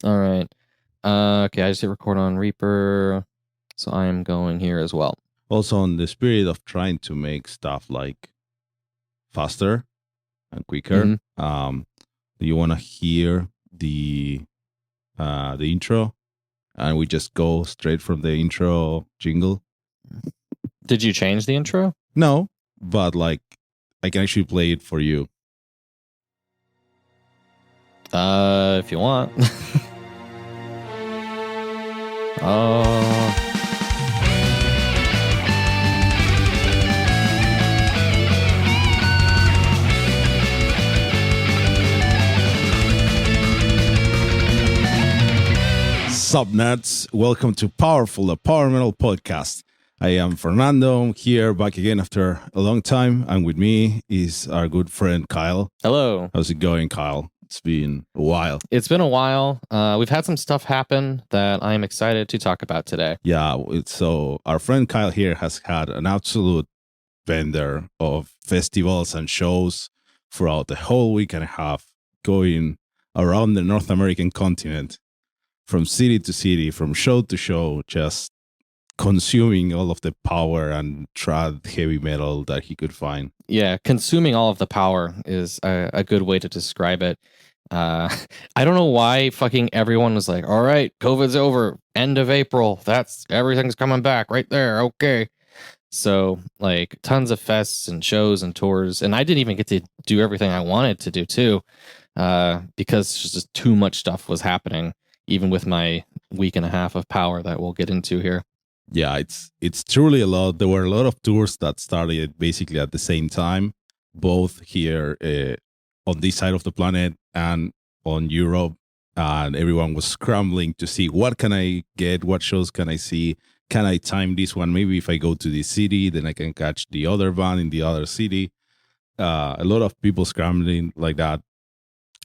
All right. Okay, I just hit record on Reaper, so I am going here as well. Also, in the spirit of trying to make stuff like faster and quicker, do you want to hear the intro, and we just go straight from the intro jingle? Did you change the intro? No, but like I can actually play it for you. If you want. Oh. Sup Nerds, welcome to Powerful, the Power Metal Podcast. I am Fernando. I'm here back again after a long time, and with me is our good friend Kyle. Hello. How's it going, Kyle? It's been a while. It's been a while. We've had some stuff happen that I am excited to talk about today. Yeah, so our friend Kyle here has had an absolute bender of festivals and shows throughout the whole week and a half, going around the North American continent, from city to city, from show to show, just consuming all of the power and trad heavy metal that he could find. Yeah, consuming all of the power is a good way to describe it. I don't know why fucking everyone was like, all right, COVID's over, end of April, everything's coming back right there, okay. So like tons of fests and shows and tours, and I didn't even get to do everything I wanted to do too, because just too much stuff was happening, even with my week and a half of power that we'll get into here. Yeah, it's truly a lot. There were a lot of tours that started basically at the same time, both here on this side of the planet and on Europe, and everyone was scrambling to see what can I get, what shows can I see, can I time this one? Maybe if I go to this city, then I can catch the other band in the other city. A lot of people scrambling like that.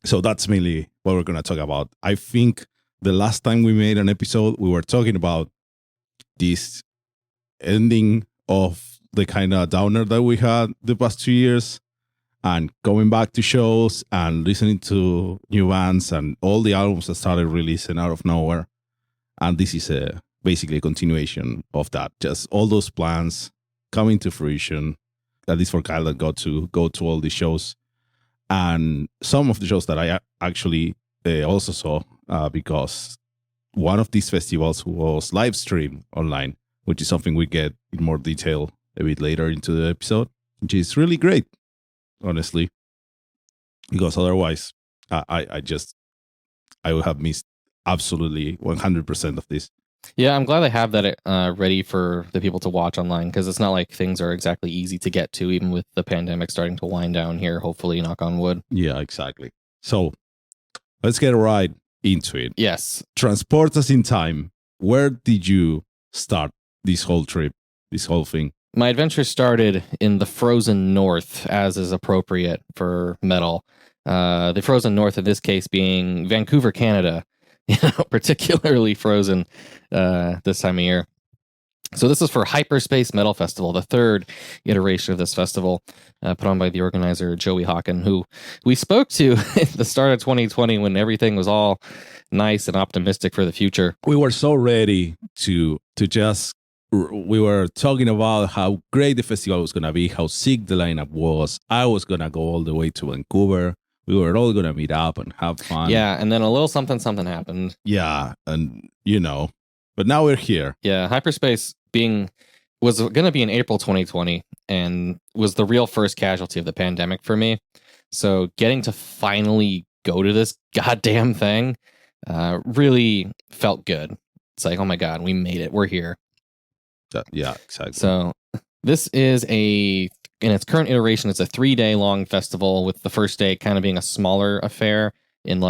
So that's mainly what we're going to talk about. I think the last time we made an episode, we were talking about this ending of the kind of downer that we had the past 2 years, and going back to shows and listening to new bands and all the albums that started releasing out of nowhere. And this is basically a continuation of that. Just all those plans coming to fruition, at least for Kyle, that got to go to all these shows. And some of the shows that I actually also saw, because one of these festivals was live streamed online, which is something we get in more detail a bit later into the episode, which is really great, honestly, because otherwise I would have missed absolutely 100% of this. Yeah, I'm glad they have that ready for the people to watch online, because it's not like things are exactly easy to get to, even with the pandemic starting to wind down here, hopefully, knock on wood. Yeah, exactly. So let's get right into it. Yes. Transport us in time. Where did you start this whole trip, this whole thing? My adventure started in the frozen north, as is appropriate for metal. The frozen north in this case being Vancouver, Canada, particularly frozen this time of year. So this is for Hyperspace Metal Festival, the third iteration of this festival, put on by the organizer Joey Hawken, who we spoke to at the start of 2020 when everything was all nice and optimistic for the future. We were so ready to just, we were talking about how great the festival was going to be, how sick the lineup was. I was going to go all the way to Vancouver. We were all going to meet up and have fun. Yeah, and then a little something happened. Yeah, and but now we're here. Yeah, Hyperspace was going to be in April 2020 and was the real first casualty of the pandemic for me. So getting to finally go to this goddamn thing really felt good. It's like, oh my God, we made it. We're here. Yeah, exactly. So this is in its current iteration, it's a 3-day long festival, with the first day kind of being a smaller affair in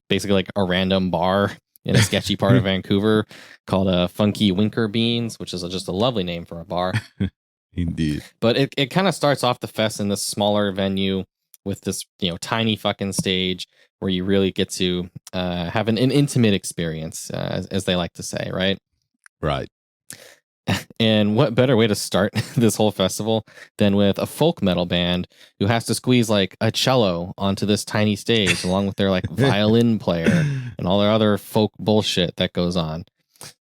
basically like a random bar in a sketchy part of Vancouver called Funky Winker Beans, which is just a lovely name for a bar. Indeed. But it kind of starts off the fest in this smaller venue with this tiny fucking stage where you really get to have an intimate experience, as they like to say, right? Right. And what better way to start this whole festival than with a folk metal band who has to squeeze like a cello onto this tiny stage along with their like violin player and all their other folk bullshit that goes on.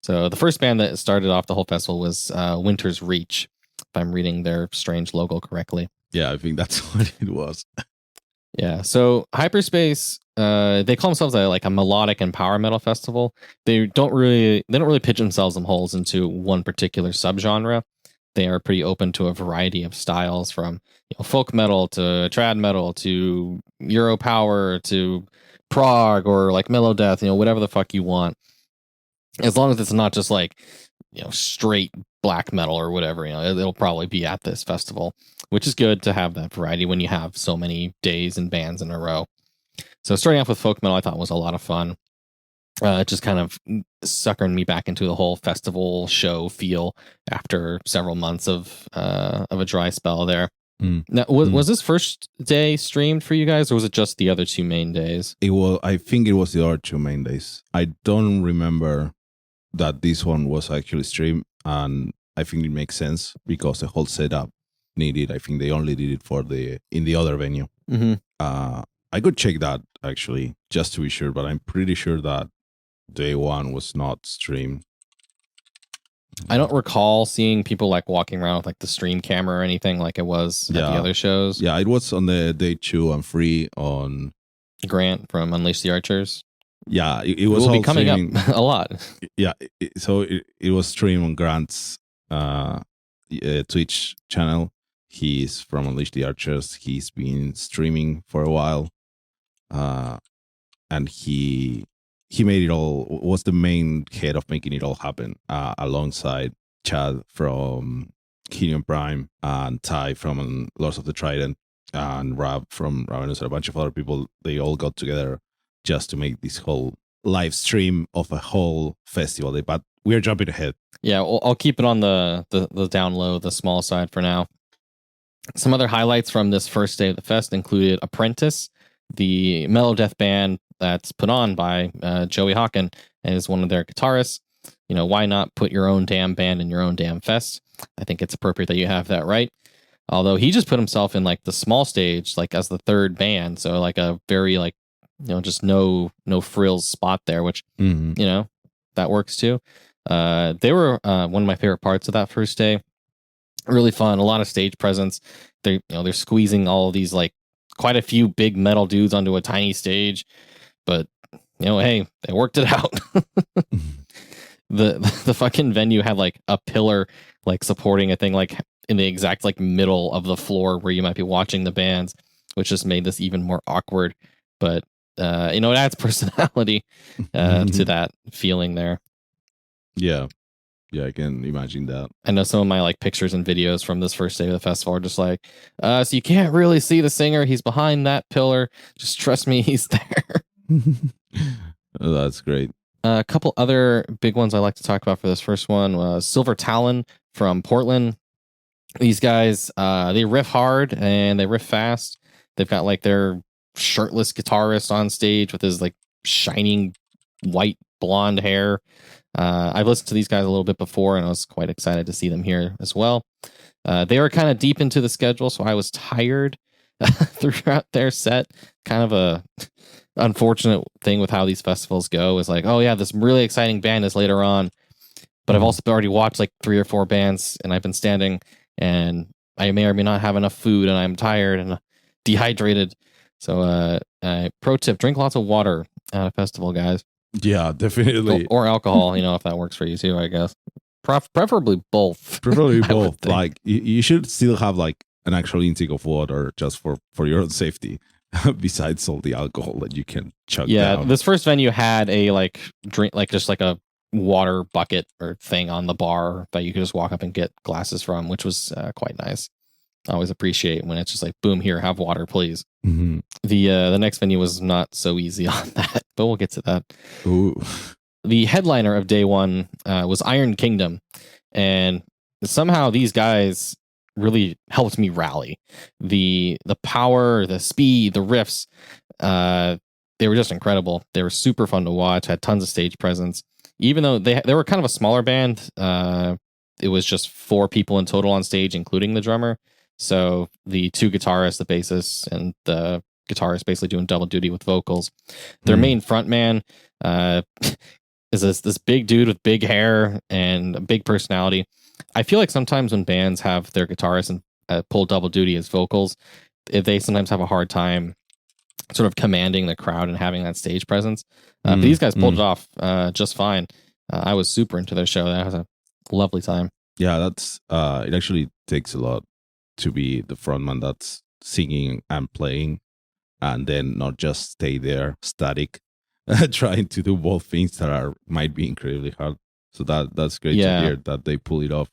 So the first band that started off the whole festival was Winter's Reach, if I'm reading their strange logo correctly. Yeah, I think that's what it was. Yeah. So Hyperspace, they call themselves a melodic and power metal festival. They don't really pitch themselves holes into one particular subgenre. They are pretty open to a variety of styles, from folk metal to trad metal to Euro power to prog or like melodeath, whatever the fuck you want. As long as it's not just like straight black metal or whatever, it'll probably be at this festival, which is good to have that variety when you have so many days and bands in a row. So starting off with folk metal, I thought was a lot of fun. It just kind of suckered me back into the whole festival show feel after several months of a dry spell there. Now, was this first day streamed for you guys, or was it just the other two main days? I think it was the other two main days. I don't remember that this one was actually streamed, and I think it makes sense because the whole setup needed. I think they only did it in the other venue. Mm-hmm. I could check that actually just to be sure, but I'm pretty sure that day one was not streamed. I don't recall seeing people like walking around with like the stream camera or anything like it was at the other shows. Yeah, it was on the day 2 and 3 on Grant from Unleash the Archers. Yeah, it was will be coming up a lot. Yeah, so it was streamed on Grant's Twitch channel. He's from Unleash the Archers. He's been streaming for a while, and he made it all. Was the main head of making it all happen, alongside Chad from Helion Prime and Ty from Lords of the Trident and Rab from Ravenous and a bunch of other people. They all got together just to make this whole live stream of a whole festival. But we're jumping ahead. Yeah, I'll keep it on the down low, the small side for now. Some other highlights from this first day of the fest included Apprentice, the mellow death band that's put on by Joey Hawken and is one of their guitarists. Why not put your own damn band in your own damn fest? I think it's appropriate that you have that right. Although he just put himself in like the small stage, like as the third band. So like a very like, just no frills spot there, which, that works too. They were one of my favorite parts of that first day. Really fun, a lot of stage presence. They're squeezing all of these like quite a few big metal dudes onto a tiny stage, but hey, they worked it out. The fucking venue had like a pillar like supporting a thing like in the exact like middle of the floor where you might be watching the bands, which just made this even more awkward. But it adds personality to that feeling there. Yeah, I can imagine that. I know some of my like pictures and videos from this first day of the festival are just like, so you can't really see the singer. He's behind that pillar. Just trust me, he's there. Oh, that's great. A couple other big ones I like to talk about for this first one was Silver Talon from Portland. These guys, they riff hard and they riff fast. They've got like their shirtless guitarist on stage with his like shining white blonde hair. I've listened to these guys a little bit before and I was quite excited to see them here as well. They were kind of deep into the schedule, so I was tired throughout their set. Kind of a unfortunate thing with how these festivals go is like, oh yeah, this really exciting band is later on, but I've also already watched like 3 or 4 bands and I've been standing and I may or may not have enough food and I'm tired and dehydrated. So pro tip, drink lots of water at a festival, guys. Yeah, definitely. Or alcohol, if that works for you too, I guess. Preferably both. Preferably both. Like you should still have like an actual intake of water just for your own safety, besides all the alcohol that you can chug down. Yeah, this first venue had a like drink, like just like a water bucket or thing on the bar that you could just walk up and get glasses from, which was quite nice. I always appreciate when it's just like, boom, here, have water, please. Mm-hmm. The next venue was not so easy on that, but we'll get to that. Ooh. The headliner of day one was Iron Kingdom, and somehow these guys really helped me rally. The power, the speed, the riffs, they were just incredible. They were super fun to watch, had tons of stage presence. Even though they were kind of a smaller band, it was just 4 people in total on stage, including the drummer. So the 2 guitarists, the bassist, and the guitarist basically doing double duty with vocals. Their main frontman is this big dude with big hair and a big personality. I feel like sometimes when bands have their guitarists and pull double duty as vocals, they sometimes have a hard time sort of commanding the crowd and having that stage presence. But these guys pulled it off just fine. I was super into their show. That was a lovely time. Yeah, that's it actually takes a lot to be the frontman that's singing and playing, and then not just stay there static, trying to do both things that might be incredibly hard. So that's great to hear that they pull it off.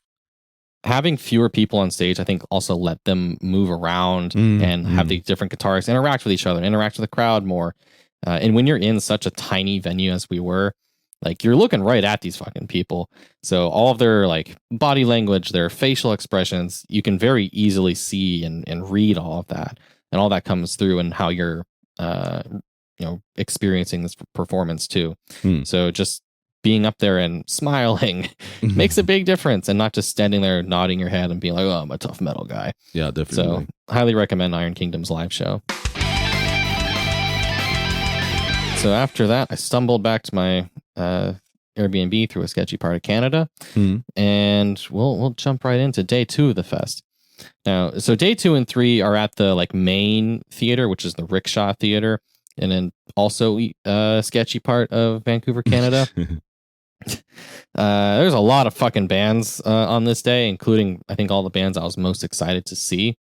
Having fewer people on stage, I think, also let them move around and have the different guitarists interact with each other, interact with the crowd more. And when you're in such a tiny venue as we were, like, you're looking right at these fucking people. So all of their like body language, their facial expressions, you can very easily see and read all of that. And all that comes through in how you're experiencing this performance too. So just being up there and smiling makes a big difference, and not just standing there nodding your head and being like, oh, I'm a tough metal guy. Yeah, definitely. So highly recommend Iron Kingdom's live show. So after that, I stumbled back to my Airbnb through a sketchy part of Canada, and we'll jump right into day 2 of the fest. Now, so day 2 and 3 are at the like main theater, which is the Rickshaw Theater, and then also a sketchy part of Vancouver, Canada. There's a lot of fucking bands on this day, including I think all the bands I was most excited to see.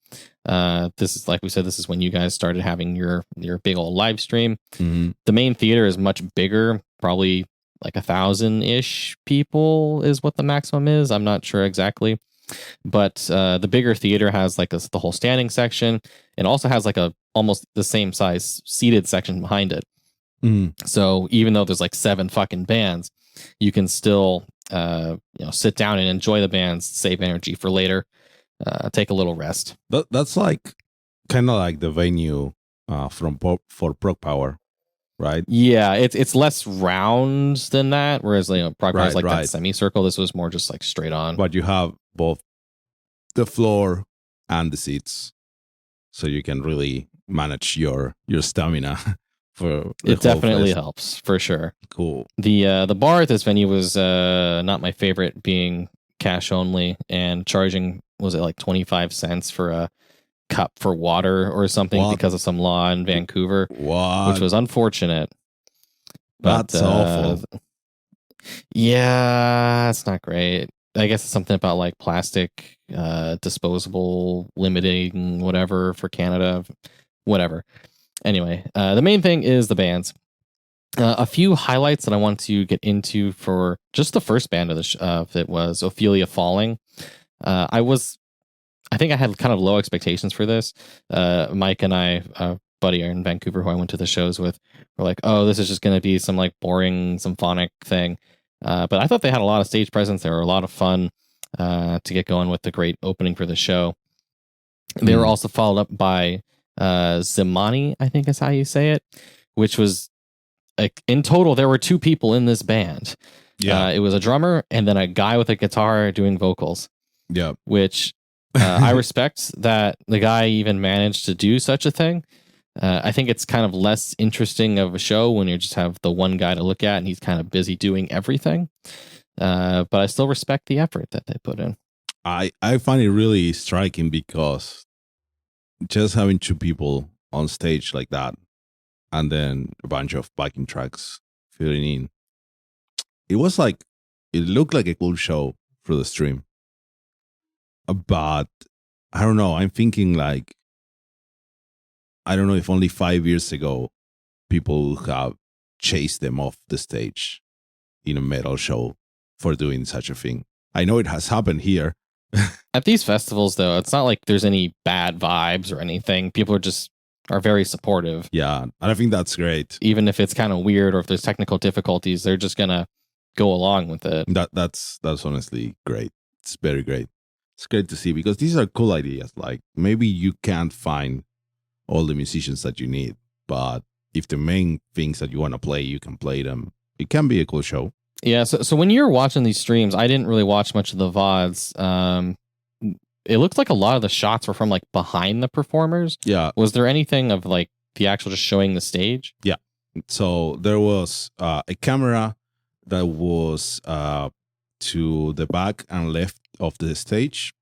This is, like we said, this is when you guys started having your big old live stream. The main theater is much bigger, probably like 1,000-ish people is what the maximum is. I'm not sure exactly, but the bigger theater has like the whole standing section, and also has like a almost the same size seated section behind it. So even though there's like 7 fucking bands, you can still sit down and enjoy the bands, save energy for later, take a little rest. That's like kind of like the venue for Prog Power, right? Yeah, it's less round than that, whereas Prog Power is like right. that semicircle. This was more just like straight on. But you have both the floor and the seats, so you can really manage your stamina. It definitely helps for sure. Cool. The bar at this venue was not my favorite, being cash only and charging, was it like 25 cents for a cup for water or something because of some law in Vancouver, which was unfortunate. But, that's awful. Yeah, it's not great. I guess it's something about like plastic, disposable, limiting, whatever for Canada, whatever. Anyway, the main thing is the bands. A few highlights that I want to get into for just the first band of the that was Ophelia Falling. I think I had kind of low expectations for this. Mike and I, buddy in Vancouver who I went to the shows with, were like, oh, this is just going to be some like boring symphonic thing. But I thought they had a lot of stage presence. They were a lot of fun to get going with the great opening for the show. They were also followed up by Tzimani, I think is how you say it, which was like, in total there were 2 people in this band. It was a drummer and then a guy with a guitar doing vocals. Which I respect that the guy even managed to do such a thing. I think it's kind of less interesting of a show when you just have the one guy to look at and he's kind of busy doing everything. But I still respect the effort that they put in. I find it really striking because just having 2 people on stage like that, and then a bunch of backing tracks filling in, it looked like a cool show for the stream. But I don't know, I'm thinking like, I don't know if only 5 years ago people would have chased them off the stage in a metal show for doing such a thing. I know it has happened here. At these festivals, though, it's not like there's any bad vibes or anything. People are very supportive. Yeah, and I think that's great. Even if it's kind of weird or if there's technical difficulties, they're just gonna go along with it. That's honestly great. It's very great. It's great to see, because these are cool ideas. Like, maybe you can't find all the musicians that you need, but if the main things that you want to play, you can play them. It can be a cool show. Yeah, so when you're watching these streams, I didn't really watch much of the VODs. It looked like a lot of the shots were from like behind the performers. Yeah. Was there anything of like the actual just showing the stage? Yeah. So there was a camera that was to the back and left of the stage.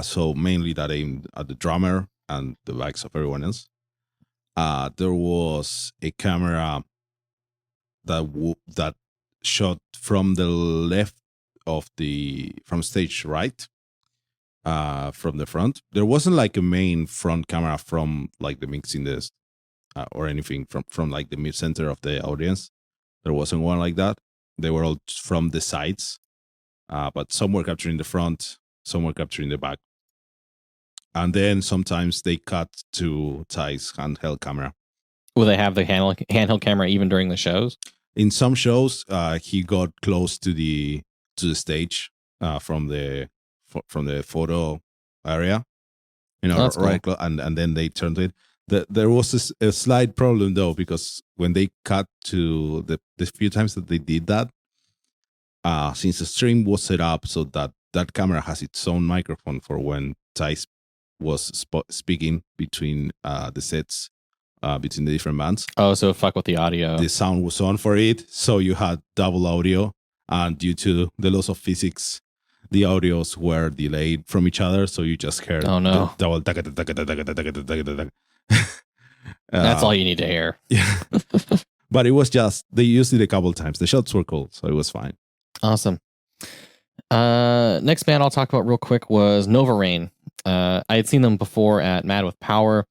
So mainly that aimed at the drummer and the backs of everyone else. There was a camera that shot from the left of from stage right, from the front. There wasn't like a main front camera from like the mixing desk or anything from like the mid center of the audience. There wasn't one like that. They were all from the sides, but some were capturing the front, some were capturing the back. And then sometimes they cut to Ty's handheld camera. Will they have the handheld camera even during the shows? In some shows, he got close to the stage from the photo area, That's right, cool. and then they turned it. There was a slight problem though, because when they cut to the few times that they did that, since the stream was set up so that camera has its own microphone for when Ty was speaking between the sets, between the different bands. Oh, so fuck with the audio. The sound was on for it, so you had double audio, and due to the laws of physics, the audios were delayed from each other, so you just heard no double. That's all you need to hear. Yeah. But it was just, they used it a couple times. The shots were cool, so it was fine. Awesome. Next band I'll talk about real quick was Novareign. I had seen them before at Mad with Power.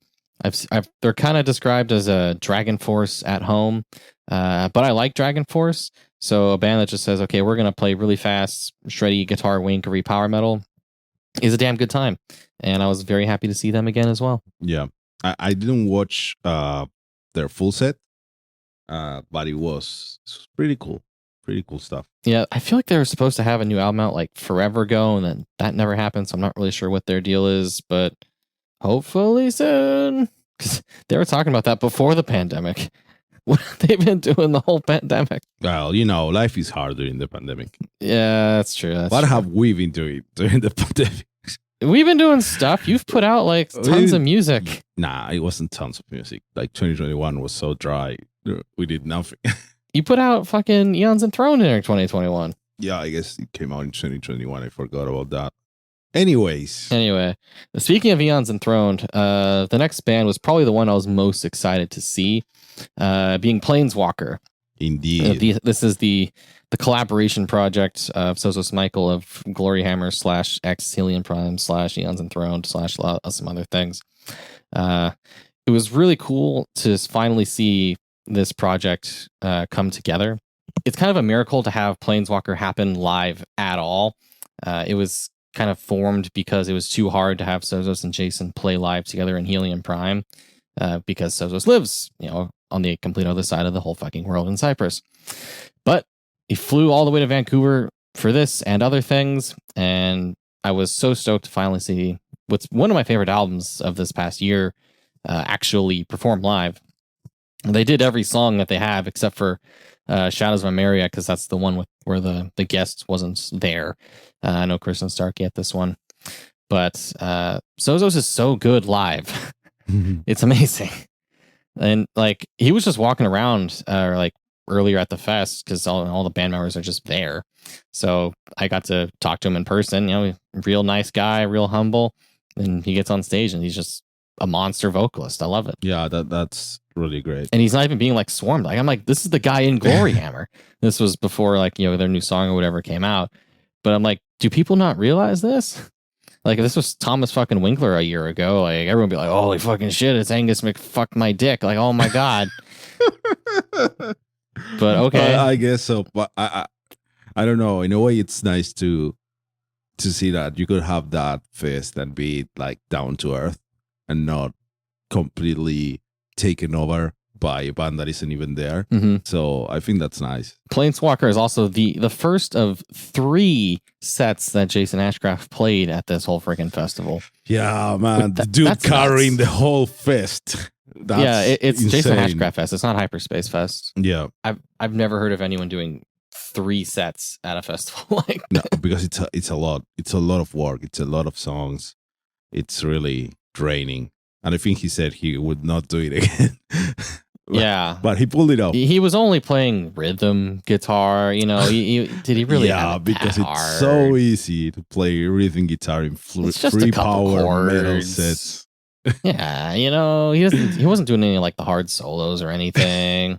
They're kind of described as a Dragonforce at home, but I like Dragonforce. So a band that just says, okay, we're going to play really fast, shreddy guitar winkery power metal is a damn good time. And I was very happy to see them again as well. Yeah. I didn't watch their full set, but it was pretty cool. Pretty cool stuff. Yeah, I feel like they were supposed to have a new album out like forever ago, and then that never happened. So I'm not really sure what their deal is, but hopefully soon. Because they were talking about that before the pandemic. What they've been doing the whole pandemic. Well, life is hard during the pandemic. Yeah, that's true. What have we been doing during the pandemic? We've been doing stuff. You've put out like tons of music. Nah, it wasn't tons of music. Like 2021 was so dry. We did nothing. You put out fucking Eons Enthroned in 2021. Yeah, I guess it came out in 2021. I forgot about that. Anyway, speaking of Eons Enthroned, the next band was probably the one I was most excited to see, being Planeswalker. Indeed. This is the collaboration project of Sozos Michael of Gloryhammer / X Helion Prime / Eons Enthroned / some other things. It was really cool to finally see this project come together. It's kind of a miracle to have Planeswalker happen live at all. It was kind of formed because it was too hard to have Sozos and Jason play live together in Helion Prime, because Sozos lives, on the complete other side of the whole fucking world in Cyprus. But he flew all the way to Vancouver for this and other things, and I was so stoked to finally see what's one of my favorite albums of this past year actually perform live. They did every song that they have except for Shadows of Emeria, because that's the one where the guest wasn't there. I know Kristen Starkey at this one. But Sozos is so good live. It's amazing. And like he was just walking around like earlier at the fest, because all the band members are just there. So I got to talk to him in person. Real nice guy, real humble. And he gets on stage and he's just a monster vocalist. I love it. Yeah, that's really great. And he's not even being like swarmed. Like I'm like, this is the guy in Gloryhammer. This was before like their new song or whatever came out. But I'm like, do people not realize this? Like if this was Thomas fucking Winkler a year ago, like everyone would be like, holy fucking shit, it's Angus McFuck my dick. Like, oh my god. But okay, I guess so. But I don't know. In a way, it's nice to see that you could have that fest and be like down to earth and not completely taken over by a band that isn't even there. Mm-hmm. So I think that's nice. Planeswalker is also the first of 3 sets that Jason Ashcraft played at this whole freaking festival. Yeah, man. The dude carrying the whole fest. It's insane. Jason Ashcraft Fest. It's not Hyperspace Fest. Yeah. I've never heard of anyone doing 3 sets at a festival like No, because it's a lot. It's a lot of work. It's a lot of songs. It's really draining. And I think he said he would not do it again. Yeah, but he pulled it off. He was only playing rhythm guitar. Did he really? Yeah, have it because that it's hard? so easy to play rhythm guitar in It's just free a couple power metal chords. sets. Yeah, he wasn't doing any like the hard solos or anything.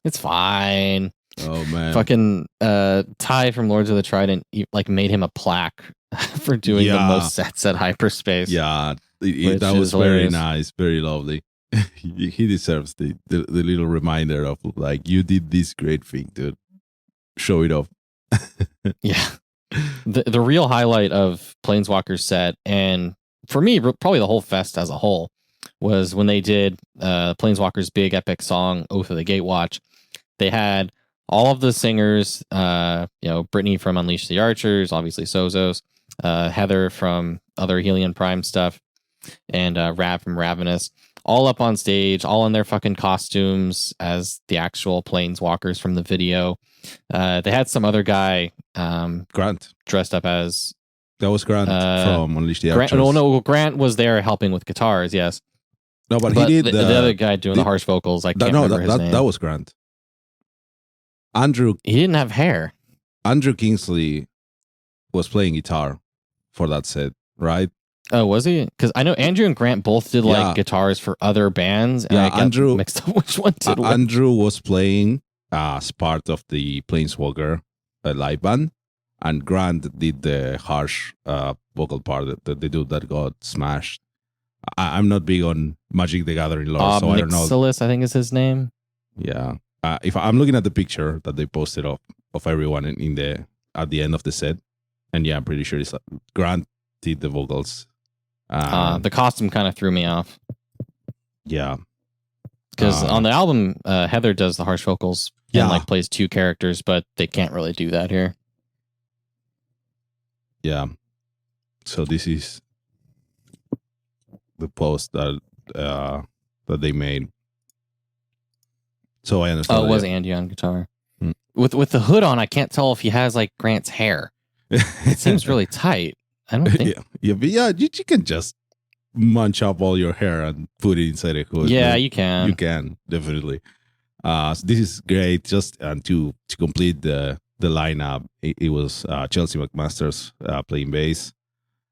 It's fine. Oh man, Fucking Ty from Lords of the Trident made him a plaque for doing the most sets at Hyperspace. Yeah, that was very nice, very lovely. He deserves the little reminder of like, you did this great thing, dude. Show it off. Yeah. The real highlight of Planeswalker's set, and for me, probably the whole fest as a whole, was when they did Planeswalker's big epic song, Oath of the Gatewatch. They had all of the singers, Brittany from Unleash the Archers, obviously Sozos, Heather from other Helion Prime stuff, and Rav from Ravenous, all up on stage, all in their fucking costumes as the actual Planeswalkers from the video. They had some other guy, Grant, dressed up as... That was Grant from Unleash the Archers. Grant was there helping with guitars, yes. No, but he did... The other guy doing the harsh vocals, I can't remember his name. That was Grant. Andrew... He didn't have hair. Andrew Kingsley was playing guitar for that set, right? Oh, was he? Because I know Andrew and Grant both did guitars for other bands. And I got Andrew mixed up which one did what. Andrew was playing as part of the Planeswalker live band, and Grant did the harsh vocal part that they do that got smashed. I'm not big on Magic the Gathering lore, so I don't know. Nixilis, I think is his name. Yeah, if I'm looking at the picture that they posted of everyone at the end of the set, and yeah, I'm pretty sure it's Grant did the vocals. The costume kind of threw me off. Yeah, because on the album, Heather does the harsh vocals and plays 2 characters, but they can't really do that here. Yeah. So this is the post that they made. So I understand. Oh, it was Andy on guitar. With the hood on, I can't tell if he has like Grant's hair. It seems really tight. I don't think. Yeah, you can just munch up all your hair and put it inside a hood. Yeah, you can. You can, definitely. So this is great. Just to complete the lineup, it was Chelsea McMasters playing bass,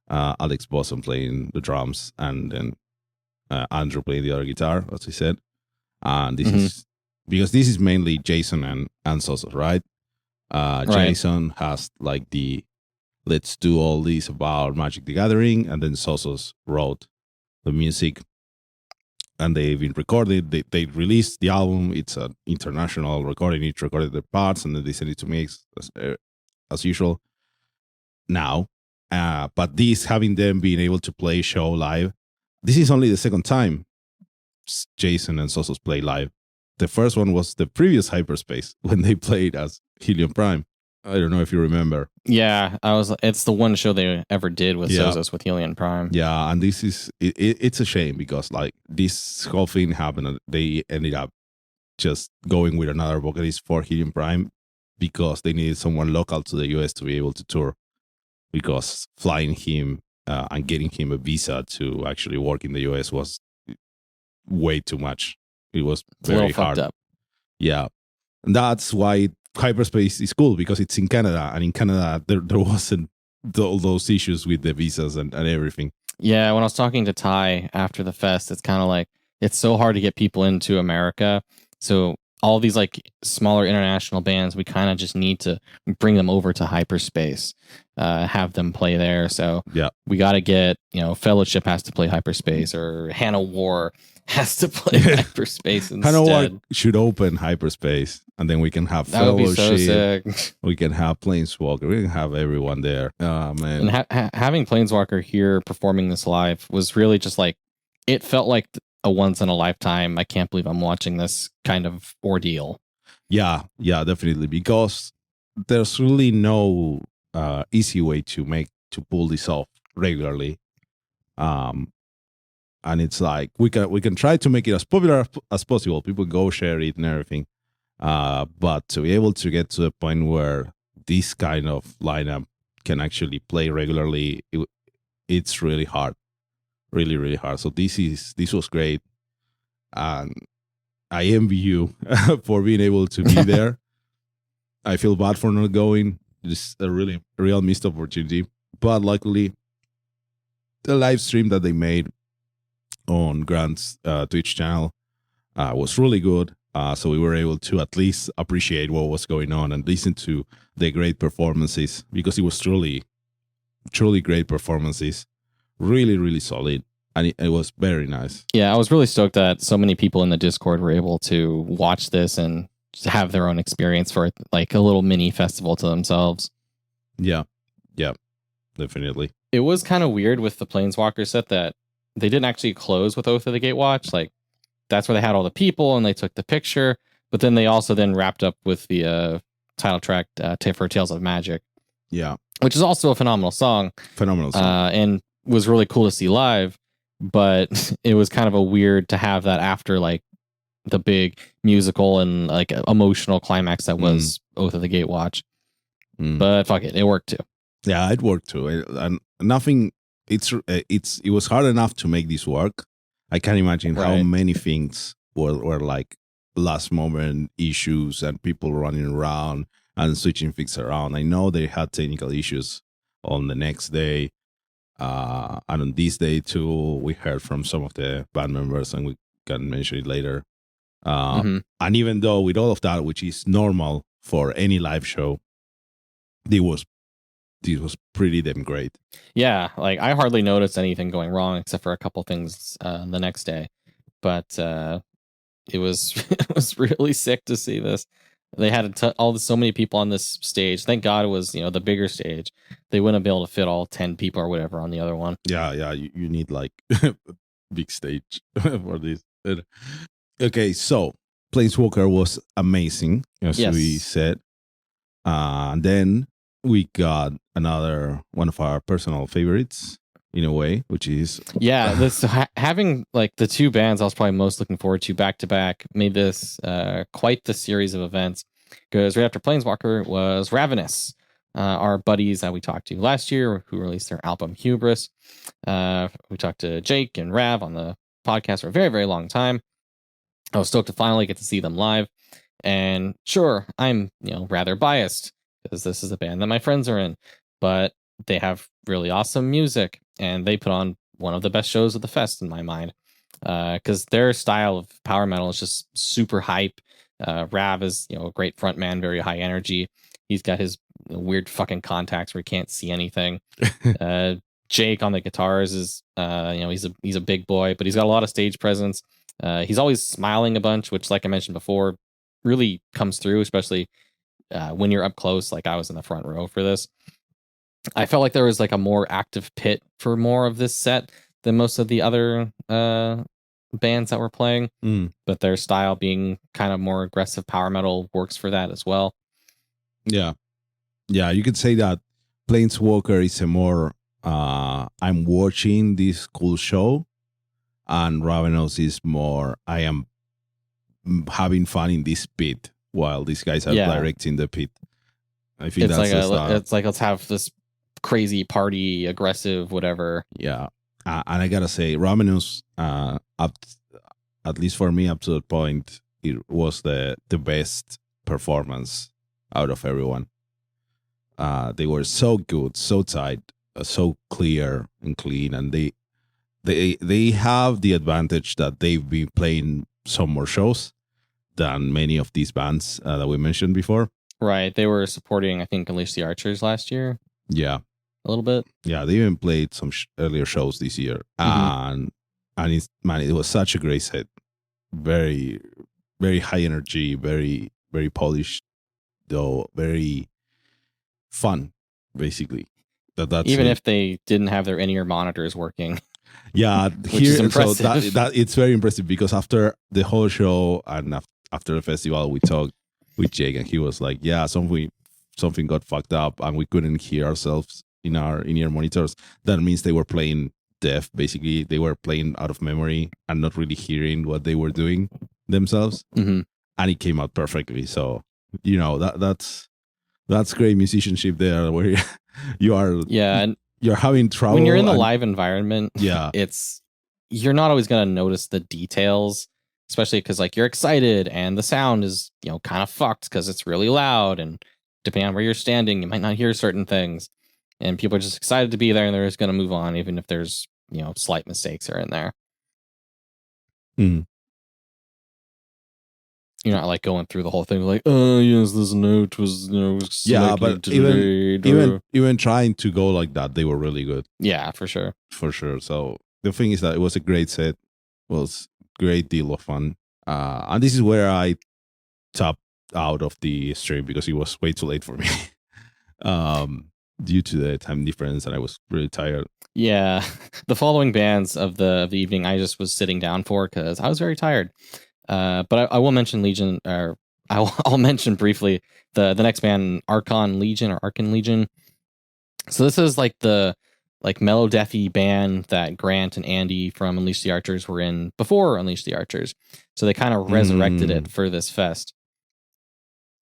Alex Boson playing the drums, and then Andrew playing the other guitar, as we said. And this is because this is mainly Jason and Sosos, right? Jason has like the let's do all this about Magic the Gathering, and then Sosos wrote the music, and they've been recorded. They released the album. It's an international recording. Each recorded their parts, and then they sent it to me as usual. Now, but this having them being able to play show live, this is only the second time Jason and Sosos play live. The first one was the previous Hyperspace when they played as Helion Prime. I don't know if you remember. Yeah, it's the one show they ever did with Sosos with Helion Prime. Yeah, and this is it's a shame because like this whole thing happened and they ended up just going with another vocalist for Helion Prime because they needed someone local to the US to be able to tour, because flying him and getting him a visa to actually work in the US was way too much. It was very hard. Fucked up. Yeah, and that's why Hyperspace is cool, because it's in Canada, and in Canada there wasn't all those issues with the visas and everything. Yeah, when I was talking to Ty after the fest, it's kind of like it's so hard to get people into America. So all these like smaller international bands, we kind of just need to bring them over to Hyperspace, have them play there. So yeah, we got to get, Fellowship has to play Hyperspace, or Hannah War has to play Hyperspace instead. Hannah War should open Hyperspace, and then we can have Fellowship. That would be so sick. We can have Planeswalker. We can have everyone there. Oh man! And having Planeswalker here performing this live was really just like, it felt like a once in a lifetime. I can't believe I'm watching this kind of ordeal. Yeah, definitely, because there's really no easy way to pull this off regularly. And it's like we can try to make it as popular as possible. People go share it and everything. But to be able to get to the point where this kind of lineup can actually play regularly, it's really hard, really, really hard. So this was great, and I envy you for being able to be there. I feel bad for not going. It's a real missed opportunity. But luckily, the live stream that they made on Grant's Twitch channel was really good. So we were able to at least appreciate what was going on and listen to the great performances, because it was truly, truly great performances. Really, really solid. And it was very nice. Yeah, I was really stoked that so many people in the Discord were able to watch this and have their own experience for it, like a little mini festival to themselves. Yeah, definitely. It was kind of weird with the Planeswalker set that they didn't actually close with Oath of the Gatewatch. Like, that's where they had all the people and they took the picture, but then they also then wrapped up with the title track for Tales of Magic. Yeah, which is also a phenomenal song. And was really cool to see live. But it was kind of a weird to have that after like the big musical and like emotional climax that was Oath of the Gatewatch. But fuck it worked too. Yeah, it worked too. And nothing. It was hard enough to make this work. I can't imagine how many things were like last moment issues and people running around and switching things around. I know they had technical issues on the next day. And on this day too, we heard from some of the band members, and we can mention it later. And even though with all of that, which is normal for any live show, this was pretty damn great. Yeah, like I hardly noticed anything going wrong except for a couple things the next day, but it was it was really sick to see this. They had so many people on this stage. Thank God it was the bigger stage. They wouldn't be able to fit all 10 people or whatever on the other one. Yeah, you need like big stage for this. Okay, so Planeswalker was amazing, as we said. And then we got another one of our personal favorites in a way, which is this having like the two bands I was probably most looking forward to back to back made this quite the series of events, because right after Planeswalker was Ravenous, our buddies that we talked to last year who released their album Hubris. We talked to Jake and Rav on the podcast for a very, very long time. I was stoked to finally get to see them live, and sure, I'm rather biased because this is a band that my friends are in, but they have really awesome music, and they put on one of the best shows of the fest in my mind, because their style of power metal is just super hype. Rav is a great front man, very high energy. He's got his weird fucking contacts where he can't see anything. Jake on the guitars is he's a big boy, but he's got a lot of stage presence. He's always smiling a bunch, which, like I mentioned before, really comes through, especially when you're up close. Like I was in the front row for this. I felt like there was like a more active pit for more of this set than most of the other bands that were playing, but their style being kind of more aggressive power metal works for that as well. Yeah, you could say that Planeswalker is a more I'm watching this cool show, and Ravenous is more I am having fun in this pit while these guys are directing the pit. I think it's like let's have this crazy party, aggressive, whatever. Yeah, and I gotta say, Ravenous, at least for me, up to that point, it was the best performance out of everyone. They were so good, so tight, so clear and clean, and they have the advantage that they've been playing some more shows than many of these bands that we mentioned before. Right, they were supporting, I think, Unleash the Archers last year. Yeah, a little bit. Yeah, they even played some earlier shows this year, and it was such a great set. Very, very high energy, very, very polished, though very fun. Basically, that's even if they didn't have their in-ear monitors working. Yeah, here so that it's very impressive, because after the whole show and after the festival, we talked with Jake, and he was like, "Yeah, something got fucked up, and we couldn't hear ourselves in our in-ear monitors." That means they were playing deaf. Basically, they were playing out of memory and not really hearing what they were doing themselves. and it came out perfectly. So that's great musicianship there, where you are and you're having trouble when you're in the live environment. Yeah, you're not always going to notice the details, especially because like you're excited and the sound is kind of fucked because it's really loud, and depending on where you're standing, you might not hear certain things, and people are just excited to be there and they're just going to move on, even if there's slight mistakes are in there. Mm. You're not like going through the whole thing like, oh yes, this note was but delayed, even trying to go like that, they were really good. Yeah, for sure. So the thing is that it was a great set, was great deal of fun, and this is where I tapped out of the stream because it was way too late for me, due to the time difference, and I was really tired. Yeah, the following bands of the evening I just was sitting down for because I was very tired. But I will mention Legion, or I'll mention briefly the next band, Archon Legion or Archon Legion. So this is like the mellow deathy band that Grant and Andy from Unleash the Archers were in before Unleash the Archers. So they kind of resurrected it for this fest.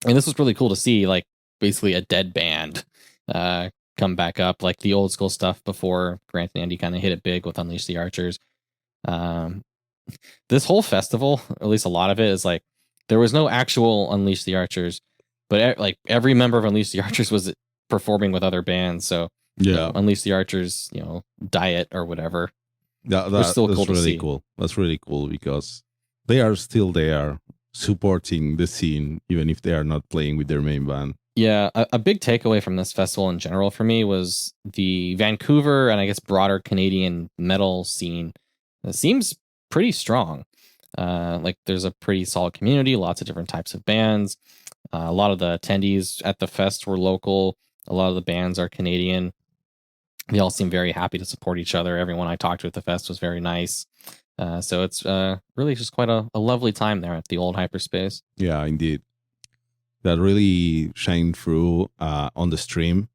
And this was really cool to see, like basically a dead band come back up, like the old school stuff before Grant and Andy kind of hit it big with Unleash the Archers. This whole festival, at least a lot of it, is like there was no actual Unleash the Archers, but like every member of Unleash the Archers was performing with other bands. So Unleash the Archers, diet or whatever. That's still cool to see. Cool. That's really cool because they are still there supporting the scene, even if they are not playing with their main band. Yeah, a big takeaway from this festival in general for me was the Vancouver and I guess broader Canadian metal scene. It seems pretty strong. Like there's a pretty solid community, lots of different types of bands. A lot of the attendees at the fest were local. A lot of the bands are Canadian. They all seem very happy to support each other. Everyone I talked to at the fest was very nice. So it's really just quite a lovely time there at the old Hyperspace. Yeah, indeed. That really shined through on the stream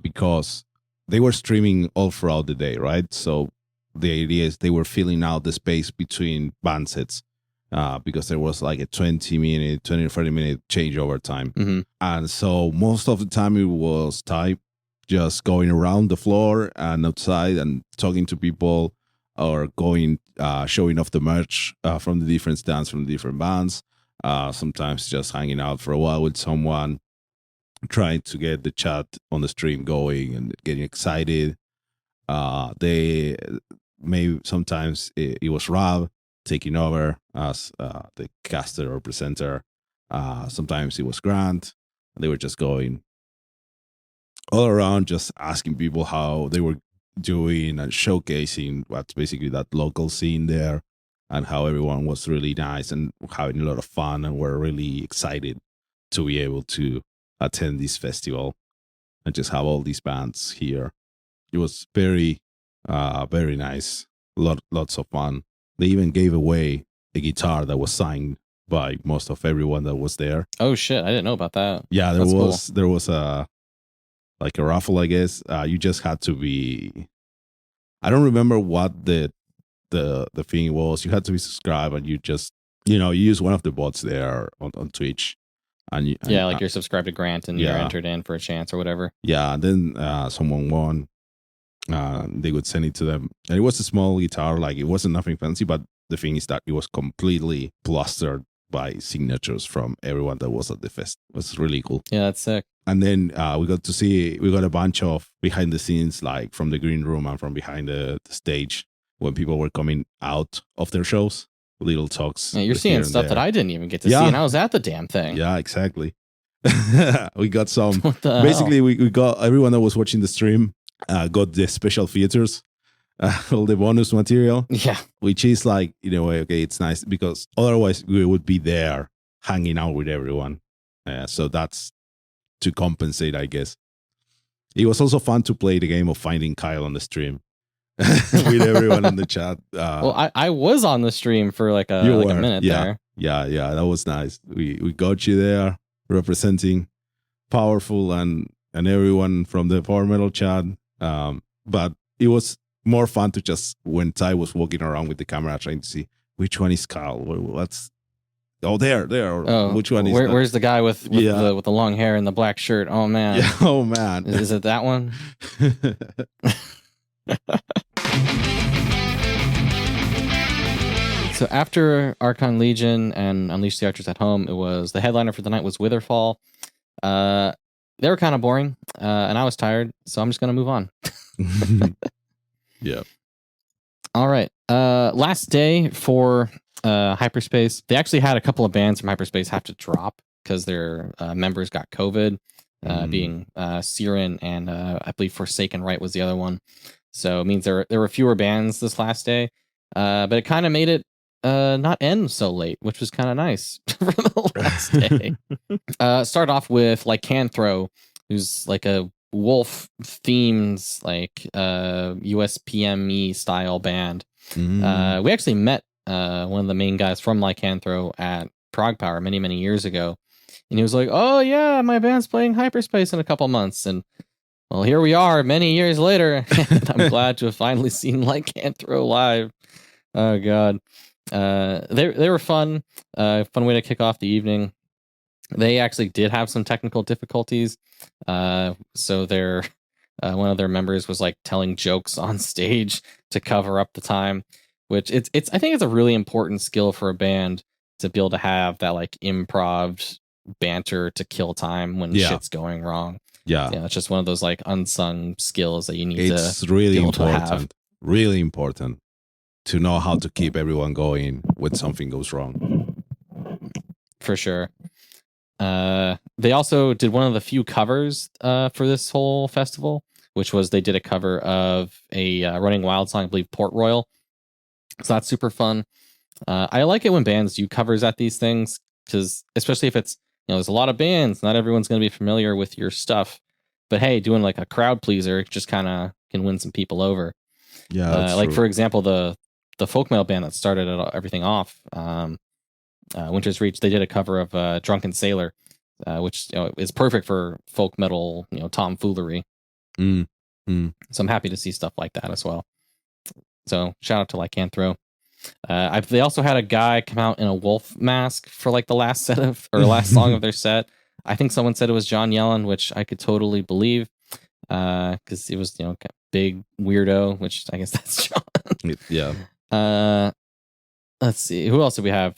because they were streaming all throughout the day, right? So the idea is they were filling out the space between band sets because there was like a 20 to 30 minute changeover time. Mm-hmm. And so most of the time it was type just going around the floor and outside and talking to people or going, showing off the merch from the different stands from the different bands. Sometimes just hanging out for a while with someone, trying to get the chat on the stream going and getting excited. They maybe sometimes it was Rob taking over as the caster or presenter. Sometimes it was Grant. They were just going all around, just asking people how they were doing and showcasing what's basically that local scene there, and how everyone was really nice and having a lot of fun and were really excited to be able to attend this festival and just have all these bands here. It was very, very nice. Lots of fun. They even gave away a guitar that was signed by most of everyone that was there. Oh shit! I didn't know about that. Yeah, there was a like a raffle, I guess. You just had to be. I don't remember what the thing was. You had to be subscribed, and you just you use one of the bots there on Twitch, and you're subscribed to Grant and you're entered in for a chance or whatever. Yeah, and then someone won. They would send it to them, and it was a small guitar. Like it wasn't nothing fancy, but the thing is that it was completely plastered by signatures from everyone that was at the fest. It was really cool. Yeah, that's sick. And then we got a bunch of behind the scenes, like from the green room and from behind the stage when people were coming out of their shows, little talks. Yeah, you're seeing stuff that I didn't even get to see, and I was at the damn thing. Yeah, exactly. We got some. Basically, we got everyone that was watching the stream got the special features, all the bonus material. Yeah, which is like, in a way, okay, it's nice because otherwise we would be there hanging out with everyone. So that's to compensate, I guess. It was also fun to play the game of finding Kyle on the stream with everyone in the chat. Well, I was on the stream for like a minute there. Yeah, that was nice. We got you there representing Powerful and everyone from the Power Metal chat. But it was more fun to just when Ty was walking around with the camera trying to see which one is Kyle. What's Oh, there. Oh, Which one is that? Where's the guy with the long hair and the black shirt? Oh man. Yeah. Oh man. Is it that one? So after Archon Legion and Unleash the Archers at Home, it was the headliner for the night was Witherfall. They were kind of boring, and I was tired, so I'm just gonna move on. Yeah. All right. Last day for Hyperspace. They actually had a couple of bands from Hyperspace have to drop because their members got COVID, being Siren and I believe Forsaken Right was the other one. So it means there were fewer bands this last day, but it kind of made it not end so late, which was kind of nice for the last day. Start off with Lycanthro, who's like a wolf themed USPME style band. We actually met one of the main guys from Lycanthro at Prague Power many years ago, and he was like, "Oh yeah, my band's playing Hyperspace in a couple months," and well, here we are many years later, and I'm glad to have finally seen Lycanthro live. Oh god. They were fun way to kick off the evening. They actually did have some technical difficulties, so their one of their members was like telling jokes on stage to cover up the time, which it's I think it's a really important skill for a band to be able to have that like improv banter to kill time when shit's going wrong. Yeah, it's just one of those like unsung skills that you need it's to really be able to important have. really important to know how to keep everyone going when something goes wrong. For sure. They also did one of the few covers for this whole festival, which was they did a cover of a Running Wild song, I believe Port Royal. So that's super fun. I like it when bands do covers at these things, because especially if it's, there's a lot of bands, not everyone's going to be familiar with your stuff. But hey, doing like a crowd pleaser just kind of can win some people over. Yeah, like true. For example, the folk metal band that started everything off, Winter's Reach, they did a cover of Drunken Sailor, which is perfect for folk metal, tomfoolery. So I'm happy to see stuff like that as well. So shout out to Lycanthro. They also had a guy come out in a wolf mask for like the last song of their set. I think someone said it was John Yellen, which I could totally believe, because it was big weirdo, which I guess that's John. Yeah. Let's see, who else do we have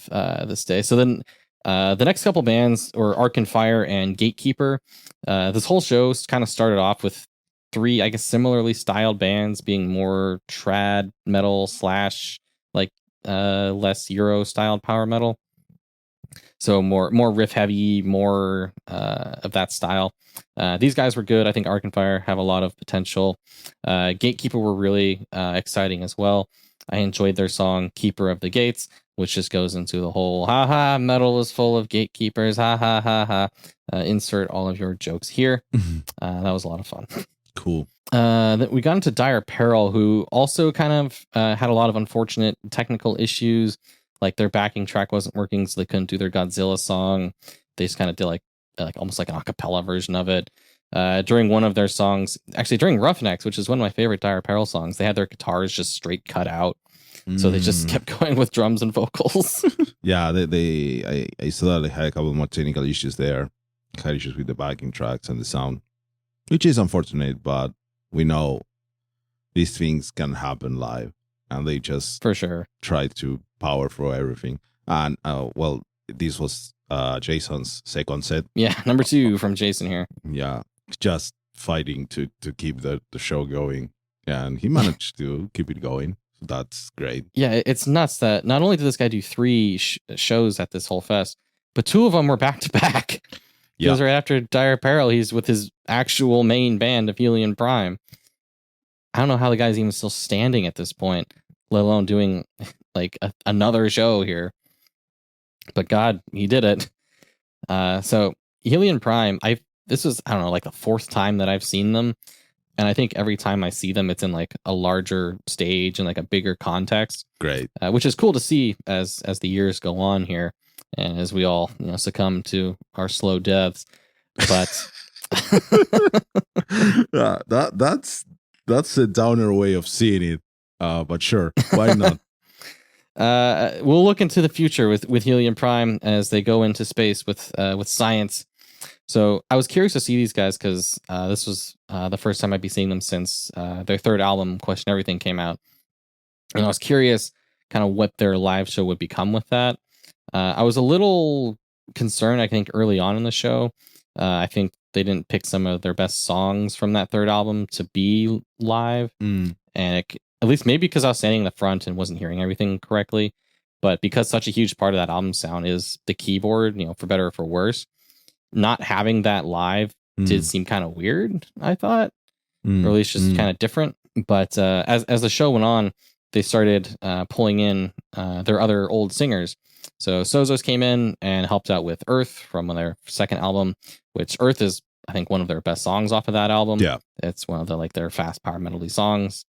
this day? So then the next couple bands were Arc and Fire and Gatekeeper. This whole show kind of started off with three, I guess, similarly styled bands being more trad metal / less Euro styled power metal. So more riff heavy, more of that style. These guys were good. I think Arc and Fire have a lot of potential. Gatekeeper were really exciting as well. I enjoyed their song Keeper of the Gates, which just goes into the whole ha metal is full of gatekeepers, ha. Insert all of your jokes here. That was a lot of fun. Cool. Then we got into Dire Peril, who also kind of had a lot of unfortunate technical issues. Like their backing track wasn't working, so they couldn't do their Godzilla song. They just kind of did like almost like an a cappella version of it. During one of their songs, actually during Roughnecks, which is one of my favorite Dire Peril songs, they had their guitars just straight cut out. So they just kept going with drums and vocals. Yeah, I saw that they had a couple more technical issues there. Had issues with the backing tracks and the sound, which is unfortunate, but we know these things can happen live, and they just for sure try to power through everything. And this was Jason's second set. Yeah, number 2 from Jason here. Yeah, just fighting to keep the show going, and he managed to keep it going. So that's great. Yeah, it's nuts that not only did this guy do 3 shows at this whole fest, but 2 of them were back to back. Because right after Dire Peril, he's with his actual main band of Helion Prime. I don't know how the guy's even still standing at this point, let alone doing like another show here. But God, he did it. So Helion Prime, this was, I don't know, like the 4th time that I've seen them. And I think every time I see them, it's in like a larger stage and like a bigger context. Great. Which is cool to see as the years go on here. And as we all succumb to our slow deaths. But yeah, that's a downer way of seeing it. But sure, why not? we'll look into the future with Helion Prime as they go into space with science. So I was curious to see these guys because this was the first time I'd be seeing them since their third album, Question Everything, came out. And I was curious kind of what their live show would become with that. I was a little concerned, I think, early on in the show. I think they didn't pick some of their best songs from that third album to be live. And at least maybe because I was standing in the front and wasn't hearing everything correctly. But because such a huge part of that album sound is the keyboard, for better or for worse, not having that live did seem kind of weird, I thought. Or at least just kind of different. But as the show went on, they started pulling in their other old singers. So Sozos came in and helped out with Earth from their second album, which Earth is, I think, one of their best songs off of that album. Yeah. It's one of their fast power metal-y songs.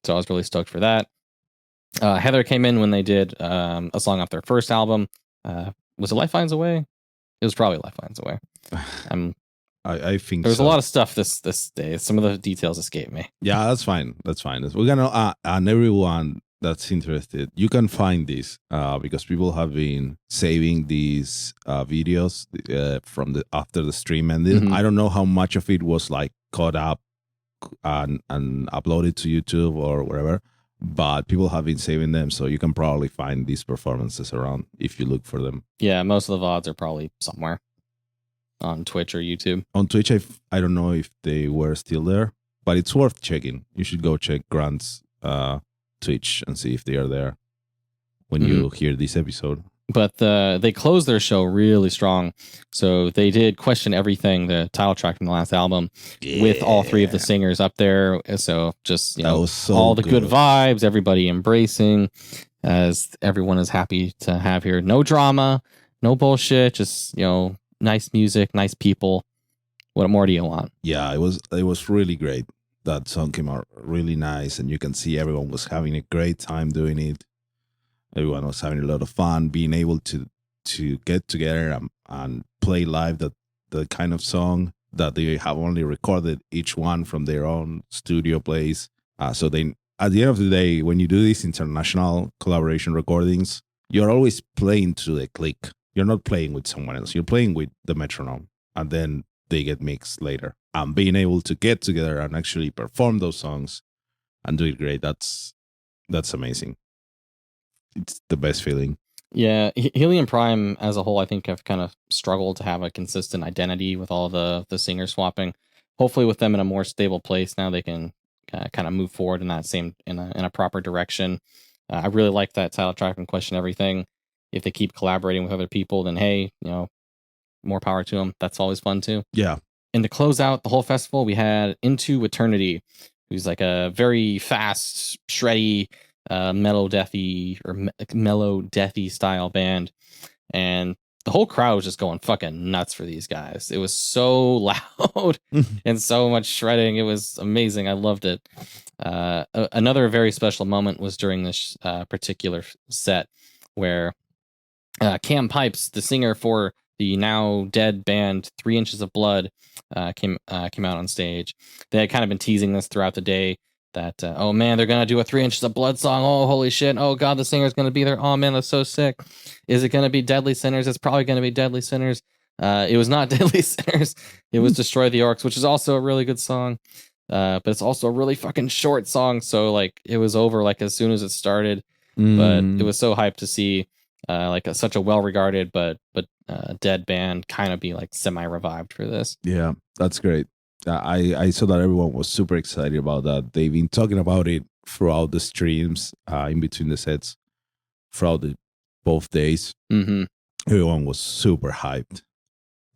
So I was really stoked for that. Heather came in when they did a song off their first album. Was it Lifelines Away? It was probably Lifelines Away. I think there was a lot of stuff this day. Some of the details escape me. Yeah, that's fine. We're gonna and everyone that's interested, you can find this because people have been saving these videos from after the stream ended. I don't know how much of it was like caught up and uploaded to YouTube or wherever, but people have been saving them, so you can probably find these performances around if you look for them. Yeah, most of the VODs are probably somewhere on Twitch or YouTube. On Twitch, I don't know if they were still there, but it's worth checking. You should go check Grant's Twitch and see if they are there when you hear this episode. But they closed their show really strong. So they did Question Everything, the title track from the last album, with all three of the singers up there. So just, all the good vibes, everybody embracing, as everyone is happy to have here. No drama, no bullshit, just, nice music, nice people. What more do you want? Yeah, it was really great. That song came out really nice, and you can see everyone was having a great time doing it. Everyone was having a lot of fun, being able to get together and play live the kind of song that they have only recorded each one from their own studio place. So they, at the end of the day, when you do these international collaboration recordings, you're always playing to the click. You're not playing with someone else. You're playing with the metronome, and then they get mixed later. And being able to get together and actually perform those songs and do it great, that's amazing. It's the best feeling. Yeah, Helion Prime as a whole, I think, have kind of struggled to have a consistent identity with all the singer swapping. Hopefully, with them in a more stable place now, they can kind of move forward in that in a proper direction. I really like that title track and Question Everything. If they keep collaborating with other people, then hey, more power to them. That's always fun too. Yeah. And to close out the whole festival, we had Into Eternity, who's like a very fast, shreddy, mellow deathy style band, and the whole crowd was just going fucking nuts for these guys. It was so loud and so much shredding. It was amazing. I loved it. Another very special moment was during this particular set where Cam Pipes, the singer for the now dead band 3 Inches of Blood, came out on stage. They had kind of been teasing this throughout the day that, oh man, they're going to do a 3 Inches of Blood song. Oh, holy shit. Oh God, the singer's going to be there. Oh man, that's so sick. Is it going to be Deadly Sinners? It's probably going to be Deadly Sinners. It was not Deadly Sinners. It was Destroy the Orcs, which is also a really good song. But it's also a really fucking short song. So like it was over like as soon as it started. But it was so hyped to see such a well-regarded but dead band kind of be like semi-revived for this. Yeah, that's great. I saw that everyone was super excited about that. They've been talking about it throughout the streams, in between the sets, throughout both days. Everyone was super hyped,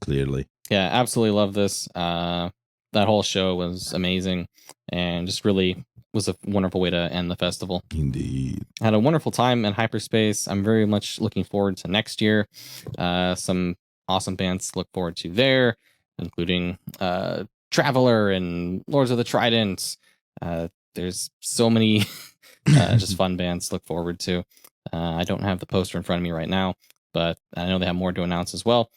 clearly. Yeah, absolutely love this. That whole show was amazing and just really was a wonderful way to end the festival. Indeed. I had a wonderful time in Hyperspace. I'm very much looking forward to next year. Some awesome bands to look forward to there, including Traveler and Lords of the Trident. There's so many just fun bands to look forward to. I don't have the poster in front of me right now, but I know they have more to announce as well.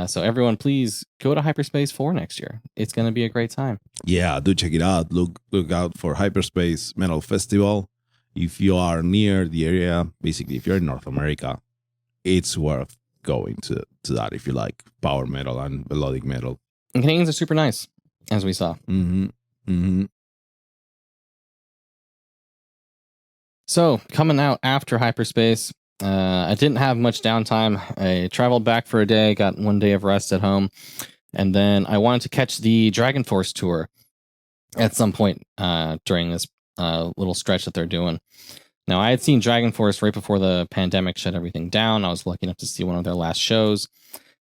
So everyone, please go to Hyperspace 4 next year. It's going to be a great time. Yeah, do check it out. Look out for Hyperspace Metal Festival. if you are near the area, basically if you're in North America, it's worth going to that if you like power metal and melodic metal. And Canadians are super nice, as we saw. Mm-hmm. Mm-hmm. So, coming out after Hyperspace, I didn't have much downtime. I traveled back for a day, got 1 day of rest at home, and then I wanted to catch the Dragonforce tour at some point during this little stretch that they're doing. Now, I had seen Dragonforce right before the pandemic shut everything down. I was lucky enough to see one of their last shows,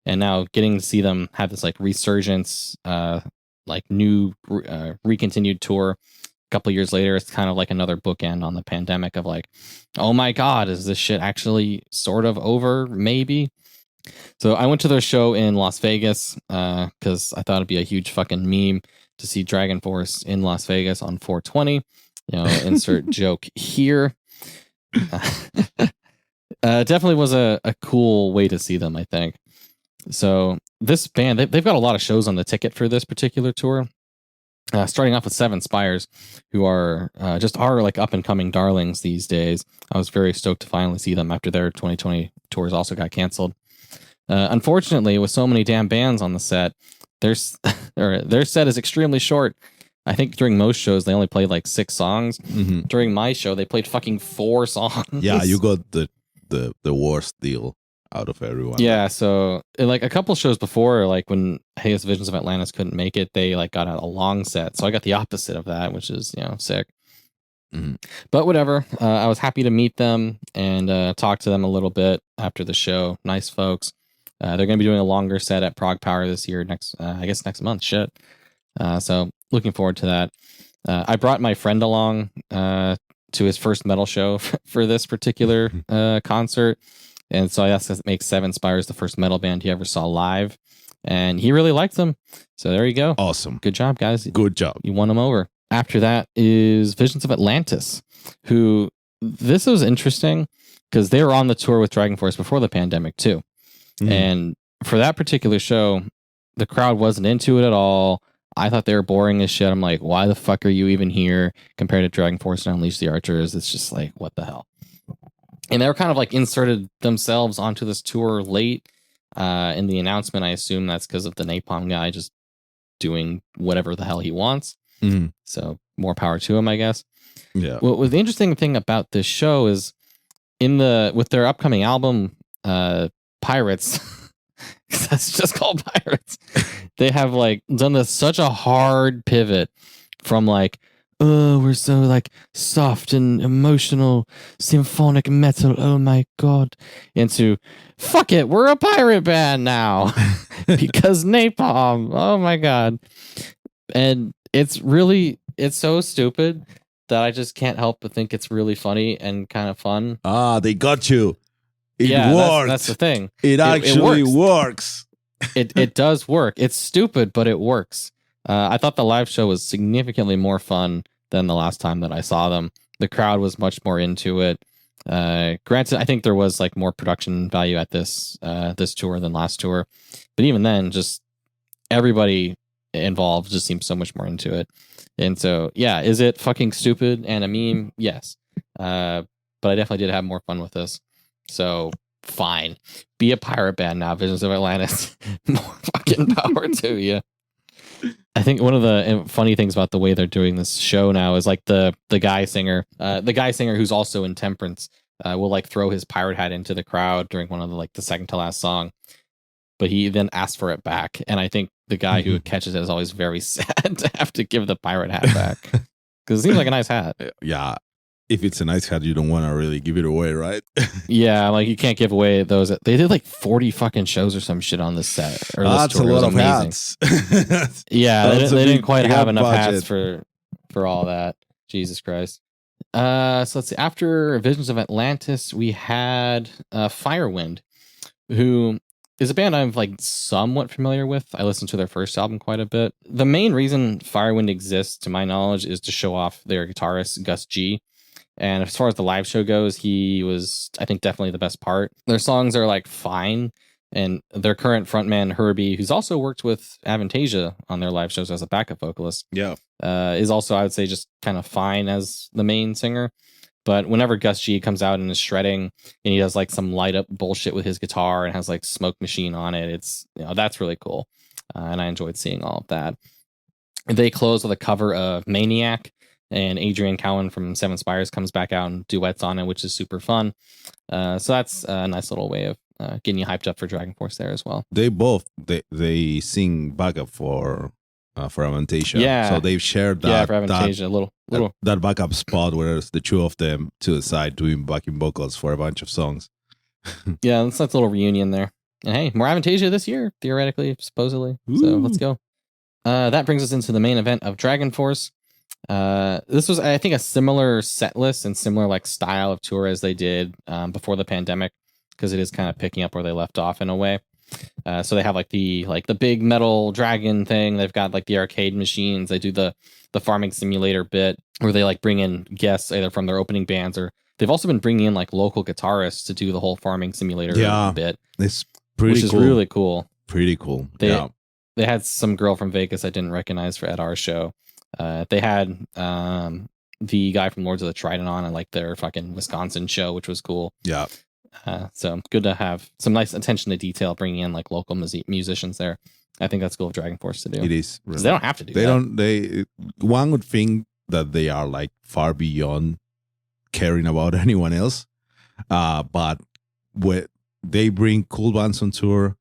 and now getting to see them have this like resurgence, like new recontinued tour a couple years later, it's kind of like another bookend on the pandemic of like, oh my god, is this shit actually sort of over? Maybe. So I went to their show in Las Vegas because I thought it'd be a huge fucking meme to see Dragonforce in Las Vegas on 420. Insert joke here. Definitely was a cool way to see them, I think. So this band, they've got a lot of shows on the ticket for this particular tour. Starting off with 7 Spires, who are just our like up and coming darlings these days. I was very stoked to finally see them after their 2020 tours also got canceled. Unfortunately, with so many damn bands on the set, their set is extremely short. I think during most shows they only played like 6 songs. Mm-hmm. During my show, they played fucking 4 songs. Yeah, you got the worst deal out of everyone. Yeah, so like a couple shows before, like when Hayes Visions of Atlantis couldn't make it, they like got a long set. So I got the opposite of that, which is sick. Mm-hmm. But whatever, I was happy to meet them and talk to them a little bit after the show. Nice folks. They're going to be doing a longer set at Prague Power this year. Next month. Shit. So looking forward to that. I brought my friend along to his first metal show for this particular concert. And so I asked to make 7 Spires the first metal band he ever saw live. And he really liked them. So there you go. Awesome. Good job, guys. Good job. You won them over. After that is Visions of Atlantis, who this was interesting because they were on the tour with Dragonforce before the pandemic too. Mm. And for that particular show, the crowd wasn't into it at all. I thought they were boring as shit. I'm like, why the fuck are you even here compared to Dragonforce and Unleash the Archers? It's just like, what the hell? And they were kind of like inserted themselves onto this tour late in the announcement. I assume that's because of the Napalm guy just doing whatever the hell he wants. Mm-hmm. So more power to him, I guess. Yeah. Well, the interesting thing about this show is with their upcoming album, Pirates, that's just called Pirates. They have like done such a hard pivot from like, oh, we're so like soft and emotional symphonic metal. Oh my god! Into fuck it, we're a pirate band now because napalm. Oh my god! And it's so stupid that I just can't help but think it's really funny and kind of fun. They got you. It works. That's the thing. It actually works. It does work. It's stupid, but it works. I thought the live show was significantly more fun than the last time that I saw them. The crowd was much more into it. Granted, I think there was like more production value at this tour than last tour, but even then, just everybody involved just seems so much more into it. And so, yeah, is it fucking stupid and a meme? Yes, but I definitely did have more fun with this. So fine, be a pirate band now, Visions of Atlantis. More fucking power to you. I think one of the funny things about the way they're doing this show now is like the guy singer who's also in Temperance will like throw his pirate hat into the crowd during one of the second to last song, but he then asks for it back. And I think the guy who catches it is always very sad to have to give the pirate hat back because it seems like a nice hat. Yeah. If it's a nice hat, you don't want to really give it away, right? Yeah, like you can't give away those. They did like 40 fucking shows or some shit on this set. Or that's a lot of hats. Yeah, they didn't quite have enough budget. Hats for all that. Jesus Christ. So let's see. After Visions of Atlantis, we had Firewind, who is a band I'm like somewhat familiar with. I listened to their first album quite a bit. The main reason Firewind exists, to my knowledge, is to show off their guitarist, Gus G. And as far as the live show goes, he was, I think, definitely the best part. Their songs are like fine. And their current frontman, Herbie, who's also worked with Avantasia on their live shows as a backup vocalist, yeah, is also, I would say, just kind of fine as the main singer. But whenever Gus G comes out and is shredding, and he does like some light up bullshit with his guitar and has like smoke machine on it, it's that's really cool, and I enjoyed seeing all of that. They close with a cover of Maniac, and Adrian Cowan from Seven Spires comes back out and duets on it, which is super fun. So that's a nice little way of getting you hyped up for Dragonforce there as well. They sing backup for Avantasia. Yeah. So they've shared that. For Avantasia, a little. That backup spot where it's the two of them to the side doing backing vocals for a bunch of songs. Yeah, that's a little reunion there. And hey, more Avantasia this year, theoretically, supposedly. Ooh. So let's go. That brings us into the main event of Dragonforce. This was, I think, a similar set list and similar like style of tour as they did before the pandemic, because it is kind of picking up where they left off in a way. So they have like the big metal dragon thing. They've got like the arcade machines. They do the farming simulator bit where they like bring in guests either from their opening bands, or they've also been bringing in like local guitarists to do the whole farming simulator bit. It's pretty which cool. is really cool. Pretty cool. They had some girl from Vegas I didn't recognize at our show. They had the guy from Lords of the Trident on at like their fucking Wisconsin show, which was cool. Yeah. So good to have some nice attention to detail, bringing in like local musicians there. I think that's cool of Dragonforce to do. It is. Because they don't have to do that. One would think that they are like far beyond caring about anyone else. But they bring cool bands on tour,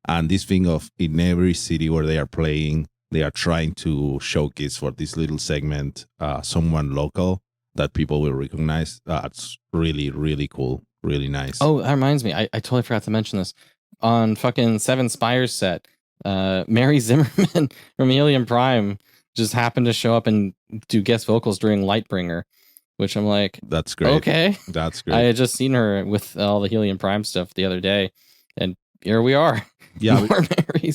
and this thing of in every city where they are playing, they are trying to showcase for this little segment someone local that people will recognize. It's really, really cool. Really nice. Oh, that reminds me. I totally forgot to mention this. On fucking Seven Spires set, Mary Zimmerman from Helion Prime just happened to show up and do guest vocals during Lightbringer, which I'm like, that's great. Okay. That's great. I had just seen her with all the Helion Prime stuff the other day, and here we are. Yeah.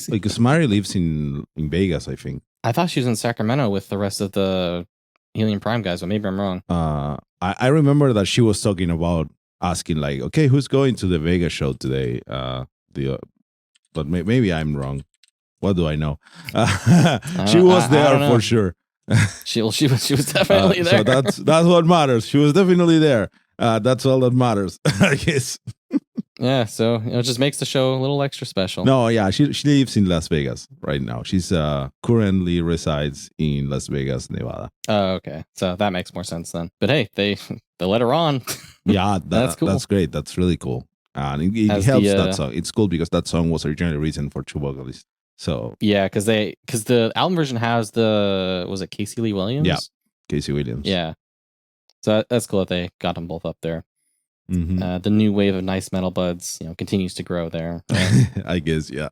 Because Mary lives in Vegas, I think. I thought she was in Sacramento with the rest of the Helion Prime guys, but maybe I'm wrong. I remember that she was talking about asking like, okay, who's going to the Vegas show today? But maybe I'm wrong. What do I know? She was there for sure. She was definitely there. So that's what matters. She was definitely there. That's all that matters, I guess. Yeah, so it just makes the show a little extra special. No, yeah, she lives in Las Vegas right now. She's currently resides in Las Vegas, Nevada. Oh, okay. So that makes more sense then. But hey, they let her on. Yeah, that's cool. That's great. That's really cool. And it helps that song. It's cool because that song was originally written for two vocalists. So yeah, because the album version has was it Casey Lee Williams? Yeah, Casey Williams. Yeah. So that's cool that they got them both up there. Mm-hmm. The new wave of nice metal buds, continues to grow there. Right? I guess, yeah.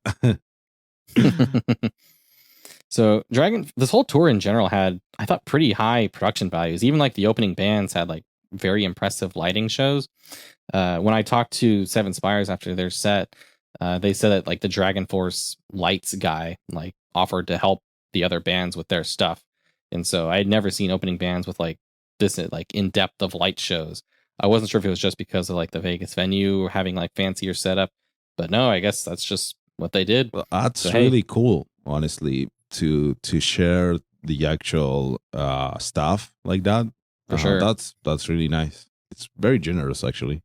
So this whole tour in general had, I thought, pretty high production values. Even like the opening bands had like very impressive lighting shows. When I talked to Seven Spires after their set, they said that like the Dragonforce lights guy like offered to help the other bands with their stuff. And so I had never seen opening bands with like this like in depth of light shows. I wasn't sure if it was just because of like the Vegas venue or having like fancier setup, but no, I guess that's just what they did. Well, that's really cool, honestly, to share the actual stuff like that. For sure. That's really nice. It's very generous, actually.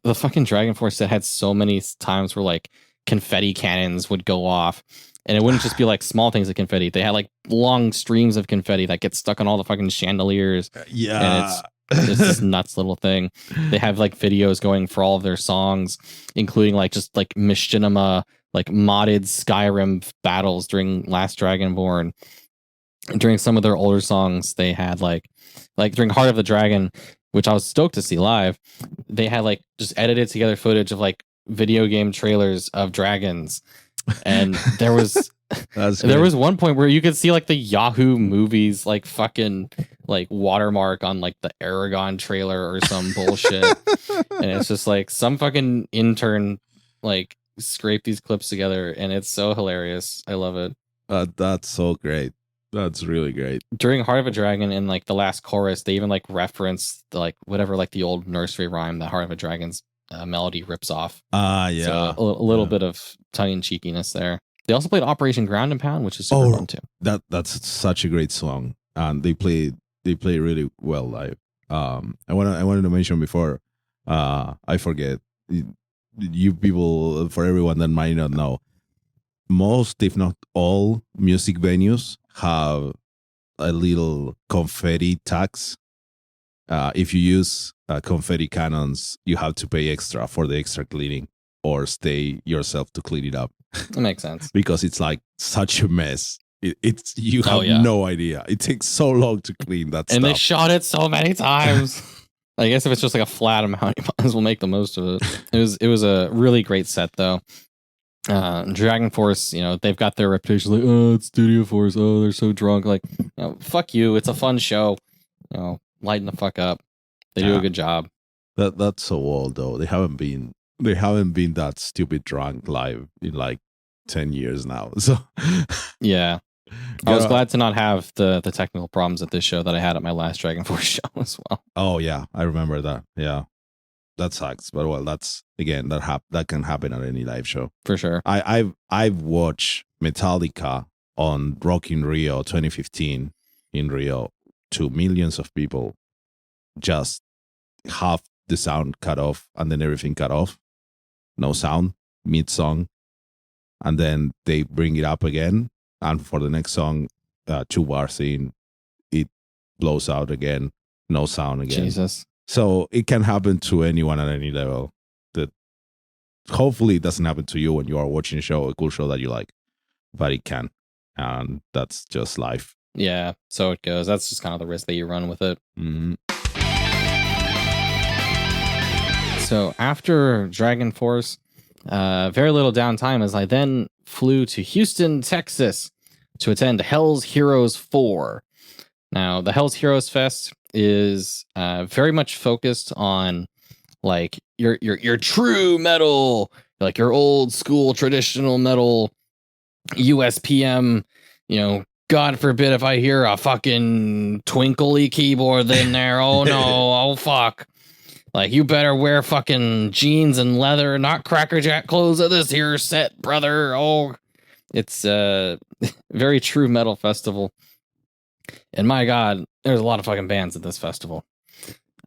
The fucking Dragonforce set had so many times where like confetti cannons would go off, and it wouldn't just be like small things of confetti. They had like long streams of confetti that get stuck on all the fucking chandeliers. Yeah. And it's this nuts little thing. They have like videos going for all of their songs, including like just like Machinima, like modded Skyrim battles during Last Dragonborn. During some of their older songs, they had like during Heart of the Dragon, which I was stoked to see live, they had like just edited together footage of like video game trailers of dragons. And there was one point where you could see like the Yahoo movies like fucking like watermark on like the Aragon trailer or some bullshit. And it's just like some fucking intern like scraped these clips together, and it's so hilarious. I love it. That's so great. That's really great. During Heart of a Dragon and like the last chorus, they even like reference like whatever like the old nursery rhyme that Heart of a Dragon's melody rips off. Yeah. So a little bit of tongue-in-cheekiness there. They also played Operation Ground and Pound, which is super fun too. That's such a great song, and they play really well live. I wanted to mention before. I forget. You people, for everyone that might not know, most, if not all, music venues have a little confetti tax. If you use confetti cannons, you have to pay extra for the extra cleaning, or stay yourself to clean it up. That makes sense. Because it's like such a mess. It's you have no idea. It takes so long to clean that stuff. And they shot it so many times. I guess if it's just like a flat amount, you might as well make the most of it. It was a really great set though. Dragonforce, they've got their reputation like, oh, it's Studio Force, oh, they're so drunk. Like, fuck you. It's a fun show. Lighten the fuck up. They do a good job. That's so old though. They haven't been that stupid drunk live in like 10 years now. So yeah. I was glad to not have the technical problems at this show that I had at my last Dragonforce show as well. Oh yeah, I remember that. Yeah, that sucks. But well, that's again that can happen at any live show for sure. I've watched Metallica on Rock in Rio 2015 in Rio to millions of people, just half the sound cut off and then everything cut off, no sound mid song, and then they bring it up again. And for the next song, 2 bars in, it blows out again, no sound again. Jesus. So it can happen to anyone at any level. That hopefully it doesn't happen to you when you are watching a show, a cool show that you like, but it can, and that's just life. Yeah, so it goes. That's just kind of the risk that you run with it. Mm-hmm. So after Dragonforce, very little downtime as I then flew to Houston, Texas to attend Hell's Heroes 4. Now, the Hell's Heroes Fest is very much focused on like your true metal, like your old school traditional metal, USPM, God forbid if I hear a fucking twinkly keyboard in there. Oh no, oh fuck. Like, you better wear fucking jeans and leather, not Cracker Jack clothes at this here set, brother. Oh, it's a very true metal festival. And my God, there's a lot of fucking bands at this festival.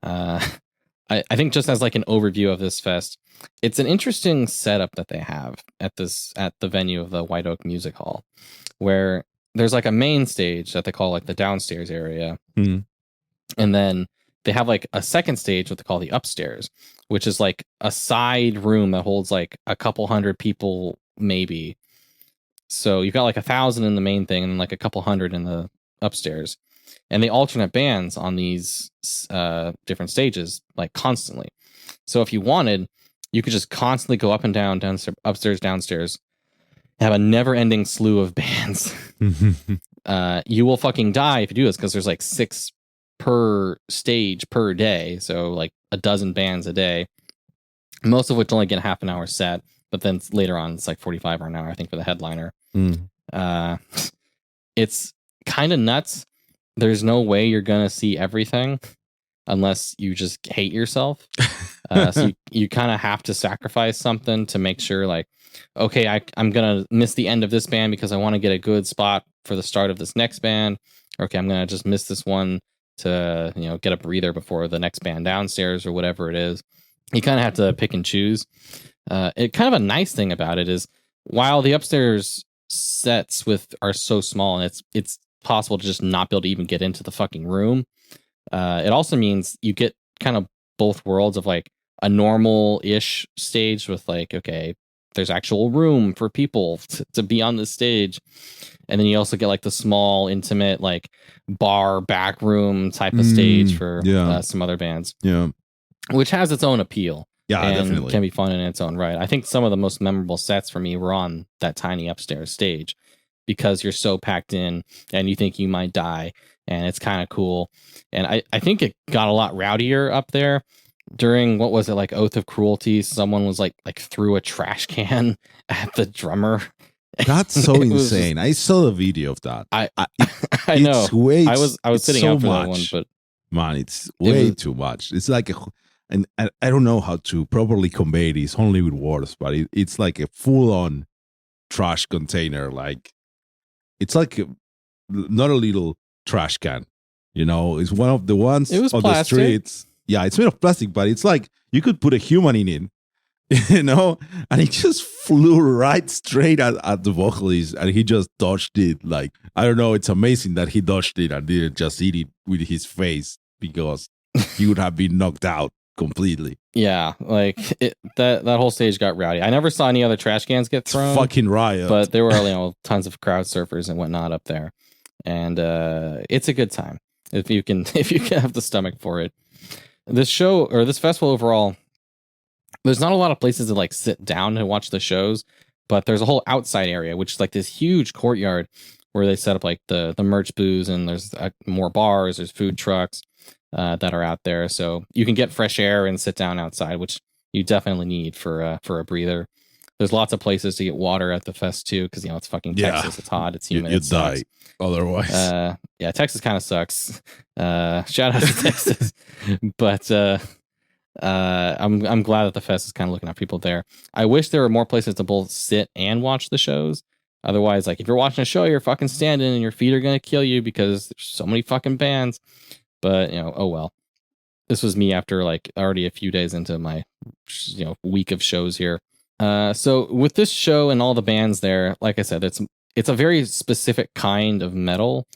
I think just as like an overview of this fest, it's an interesting setup that they have at the venue of the White Oak Music Hall, where there's like a main stage that they call like the downstairs area. Mm-hmm. And then they have like a second stage, what they call the upstairs, which is like a side room that holds like a couple hundred people, maybe. So you've got like 1,000 in the main thing and like a couple hundred in the upstairs. And they alternate bands on these different stages, like constantly. So if you wanted, you could just constantly go up and down, upstairs, downstairs, have a never-ending slew of bands. You will fucking die if you do this, because there's like 6 per stage per day, so like a dozen bands a day, most of which only get half an hour set, but then later on it's like 45 or an hour, I think, for the headliner. It's kind of nuts. There's no way you're gonna see everything unless you just hate yourself. So you kind of have to sacrifice something to make sure, like, okay, I'm gonna miss the end of this band because I want to get a good spot for the start of this next band. Okay, I'm gonna just miss this one to get a breather before the next band downstairs or whatever it is. You kind of have to pick and choose. It kind of a nice thing about it is, while the upstairs sets are so small and it's possible to just not be able to even get into the fucking room, it also means you get kind of both worlds of like a normal-ish stage with like, okay, there's actual room for people to be on the stage. And then you also get like the small, intimate, like bar back room type of stage for some other bands. Yeah. Which has its own appeal. Yeah, and definitely. Can be fun in its own right. I think some of the most memorable sets for me were on that tiny upstairs stage, because you're so packed in and you think you might die, and it's kind of cool. And I think it got a lot rowdier up there during, what was it, like Oath of Cruelty. Someone was like threw a trash can at the drummer. That's so insane. I saw the video of that. I know. I was sitting so out for much. that one, but man, it's way too much. It's like and I don't know how to properly convey this only with words, but it's like a full-on trash container. Like, it's like not a little trash can. It's one of the ones It was on plastic. the streets. Yeah, it's made of plastic, but it's like you could put a human in it. And he just flew right straight at the vocalist, and he just dodged it. Like, I don't know, it's amazing that he dodged it and didn't just eat it with his face, because he would have been knocked out completely. Yeah, like that whole stage got rowdy. I never saw any other trash cans get thrown. It's fucking riot. But there were tons of crowd surfers and whatnot up there, and it's a good time if you can have the stomach for it. This show, or this festival overall, there's not a lot of places to like sit down and watch the shows, but there's a whole outside area, which is like this huge courtyard where they set up like the merch booths, and there's more bars, there's food trucks that are out there, so you can get fresh air and sit down outside, which you definitely need for a breather. There's lots of places to get water at the fest too, because it's fucking Texas. It's hot, it's humid. You'd die otherwise. Yeah, Texas kind of sucks. Shout out to Texas, but I'm glad that the fest is kind of looking at people there. I wish there were more places to both sit and watch the shows. Otherwise, like if you're watching a show, you're fucking standing and your feet are gonna kill you because there's so many fucking bands. But oh well. This was me after like already a few days into my week of shows here. So with this show and all the bands there, like I said, it's a very specific kind of metal.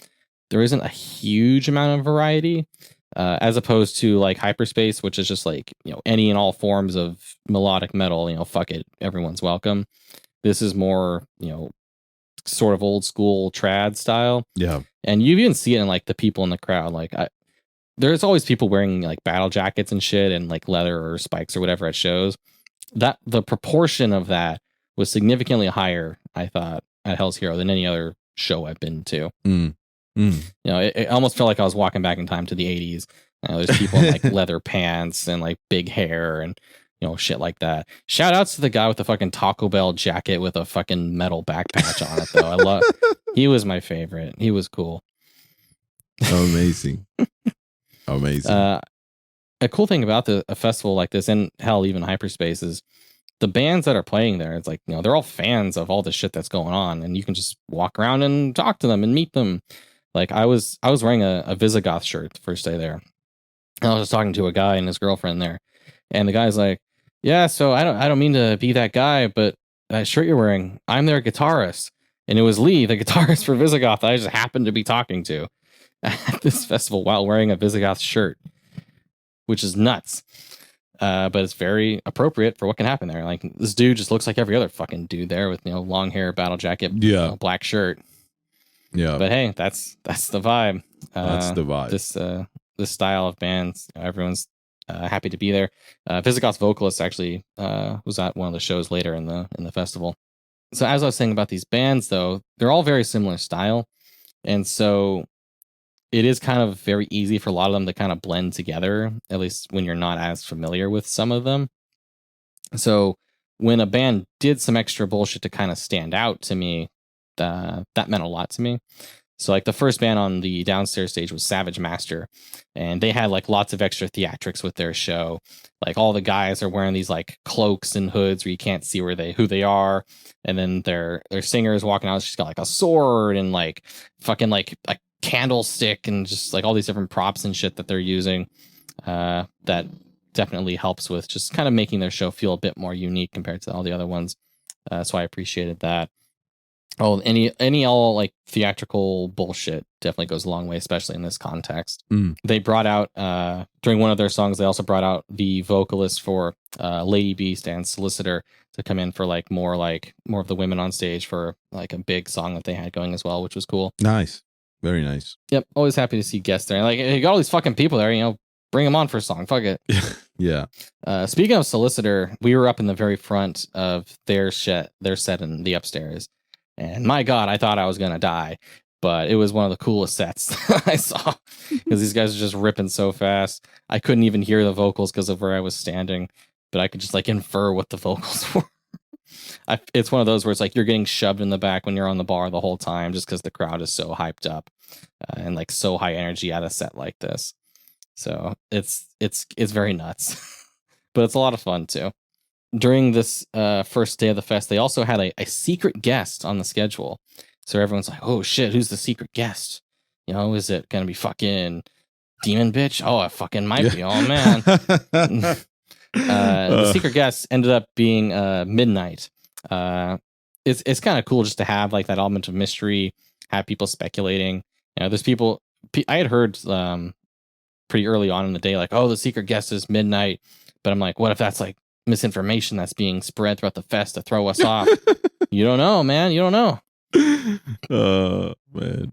There isn't a huge amount of variety. As opposed to like Hyperspace, which is just like, any and all forms of melodic metal, fuck it, everyone's welcome. This is more, sort of old school trad style. Yeah. And you even see it in like the people in the crowd. Like there's always people wearing like battle jackets and shit and like leather or spikes or whatever at shows. That the proportion of that was significantly higher, I thought, at Hell's Hero than any other show I've been to. It almost felt like I was walking back in time to the 80s. There's people in like leather pants and like big hair and shit like that. Shout outs to the guy with the fucking Taco Bell jacket with a fucking metal back patch on it though. He was my favorite. He was cool. Amazing. Amazing. A cool thing about a festival like this, and hell, even Hyperspace, is the bands that are playing there. It's like, they're all fans of all the shit that's going on, and you can just walk around and talk to them and meet them. Like I was wearing a Visigoth shirt the first day there. And I was just talking to a guy and his girlfriend there. And the guy's like, yeah, so I don't mean to be that guy, but that shirt you're wearing, I'm their guitarist. And it was Lee, the guitarist for Visigoth, that I just happened to be talking to at this festival while wearing a Visigoth shirt, which is nuts. But it's very appropriate for what can happen there. Like this dude just looks like every other fucking dude there with long hair, battle jacket, black shirt. Yeah. But hey, that's the vibe. That's the vibe. This style of bands, everyone's happy to be there. Visigoth's vocalist actually was at one of the shows later in the festival. So as I was saying about these bands, though, they're all very similar style, and so it is kind of very easy for a lot of them to kind of blend together, at least when you're not as familiar with some of them. So when a band did some extra bullshit to kind of stand out to me, that meant a lot to me. So like the first band on the downstairs stage was Savage Master, and they had like lots of extra theatrics with their show. Like all the guys are wearing these like cloaks and hoods where you can't see who they are, and then their singer is walking out. She's got like a sword and like fucking like a candlestick and just like all these different props and shit that they're using. That definitely helps with just kind of making their show feel a bit more unique compared to all the other ones. So I appreciated that. Oh, any all like theatrical bullshit definitely goes a long way, especially in this context. They brought out during one of their songs, they also brought out the vocalist for Lady Beast and Solicitor to come in for like more of the women on stage for like a big song that they had going as well, which was cool. Nice. Very nice. Yep. Always happy to see guests there. Like you got all these fucking people there, bring them on for a song. Fuck it. Yeah. Speaking of Solicitor, we were up in the very front of their set in the upstairs. And my God, I thought I was going to die. But it was one of the coolest sets I saw. Because these guys are just ripping so fast. I couldn't even hear the vocals because of where I was standing. But I could just like infer what the vocals were. It's one of those where it's like you're getting shoved in the back when you're on the bar the whole time. Just because the crowd is so hyped up. And like so high energy at a set like this. So it's very nuts. But it's a lot of fun too. During this first day of the fest, they also had a secret guest on the schedule. So everyone's like, oh shit, who's the secret guest? You know, is it gonna be fucking Demon Bitch? Oh, it fucking might be. Oh man. The secret guest ended up being Midnight. It's kind of cool just to have like that element of mystery, have people speculating. You know, there's people I had heard pretty early on in the day, like, oh, the secret guest is Midnight, but I'm like, what if that's like misinformation that's being spread throughout the fest to throw us off? You don't know, man. You don't know. Man,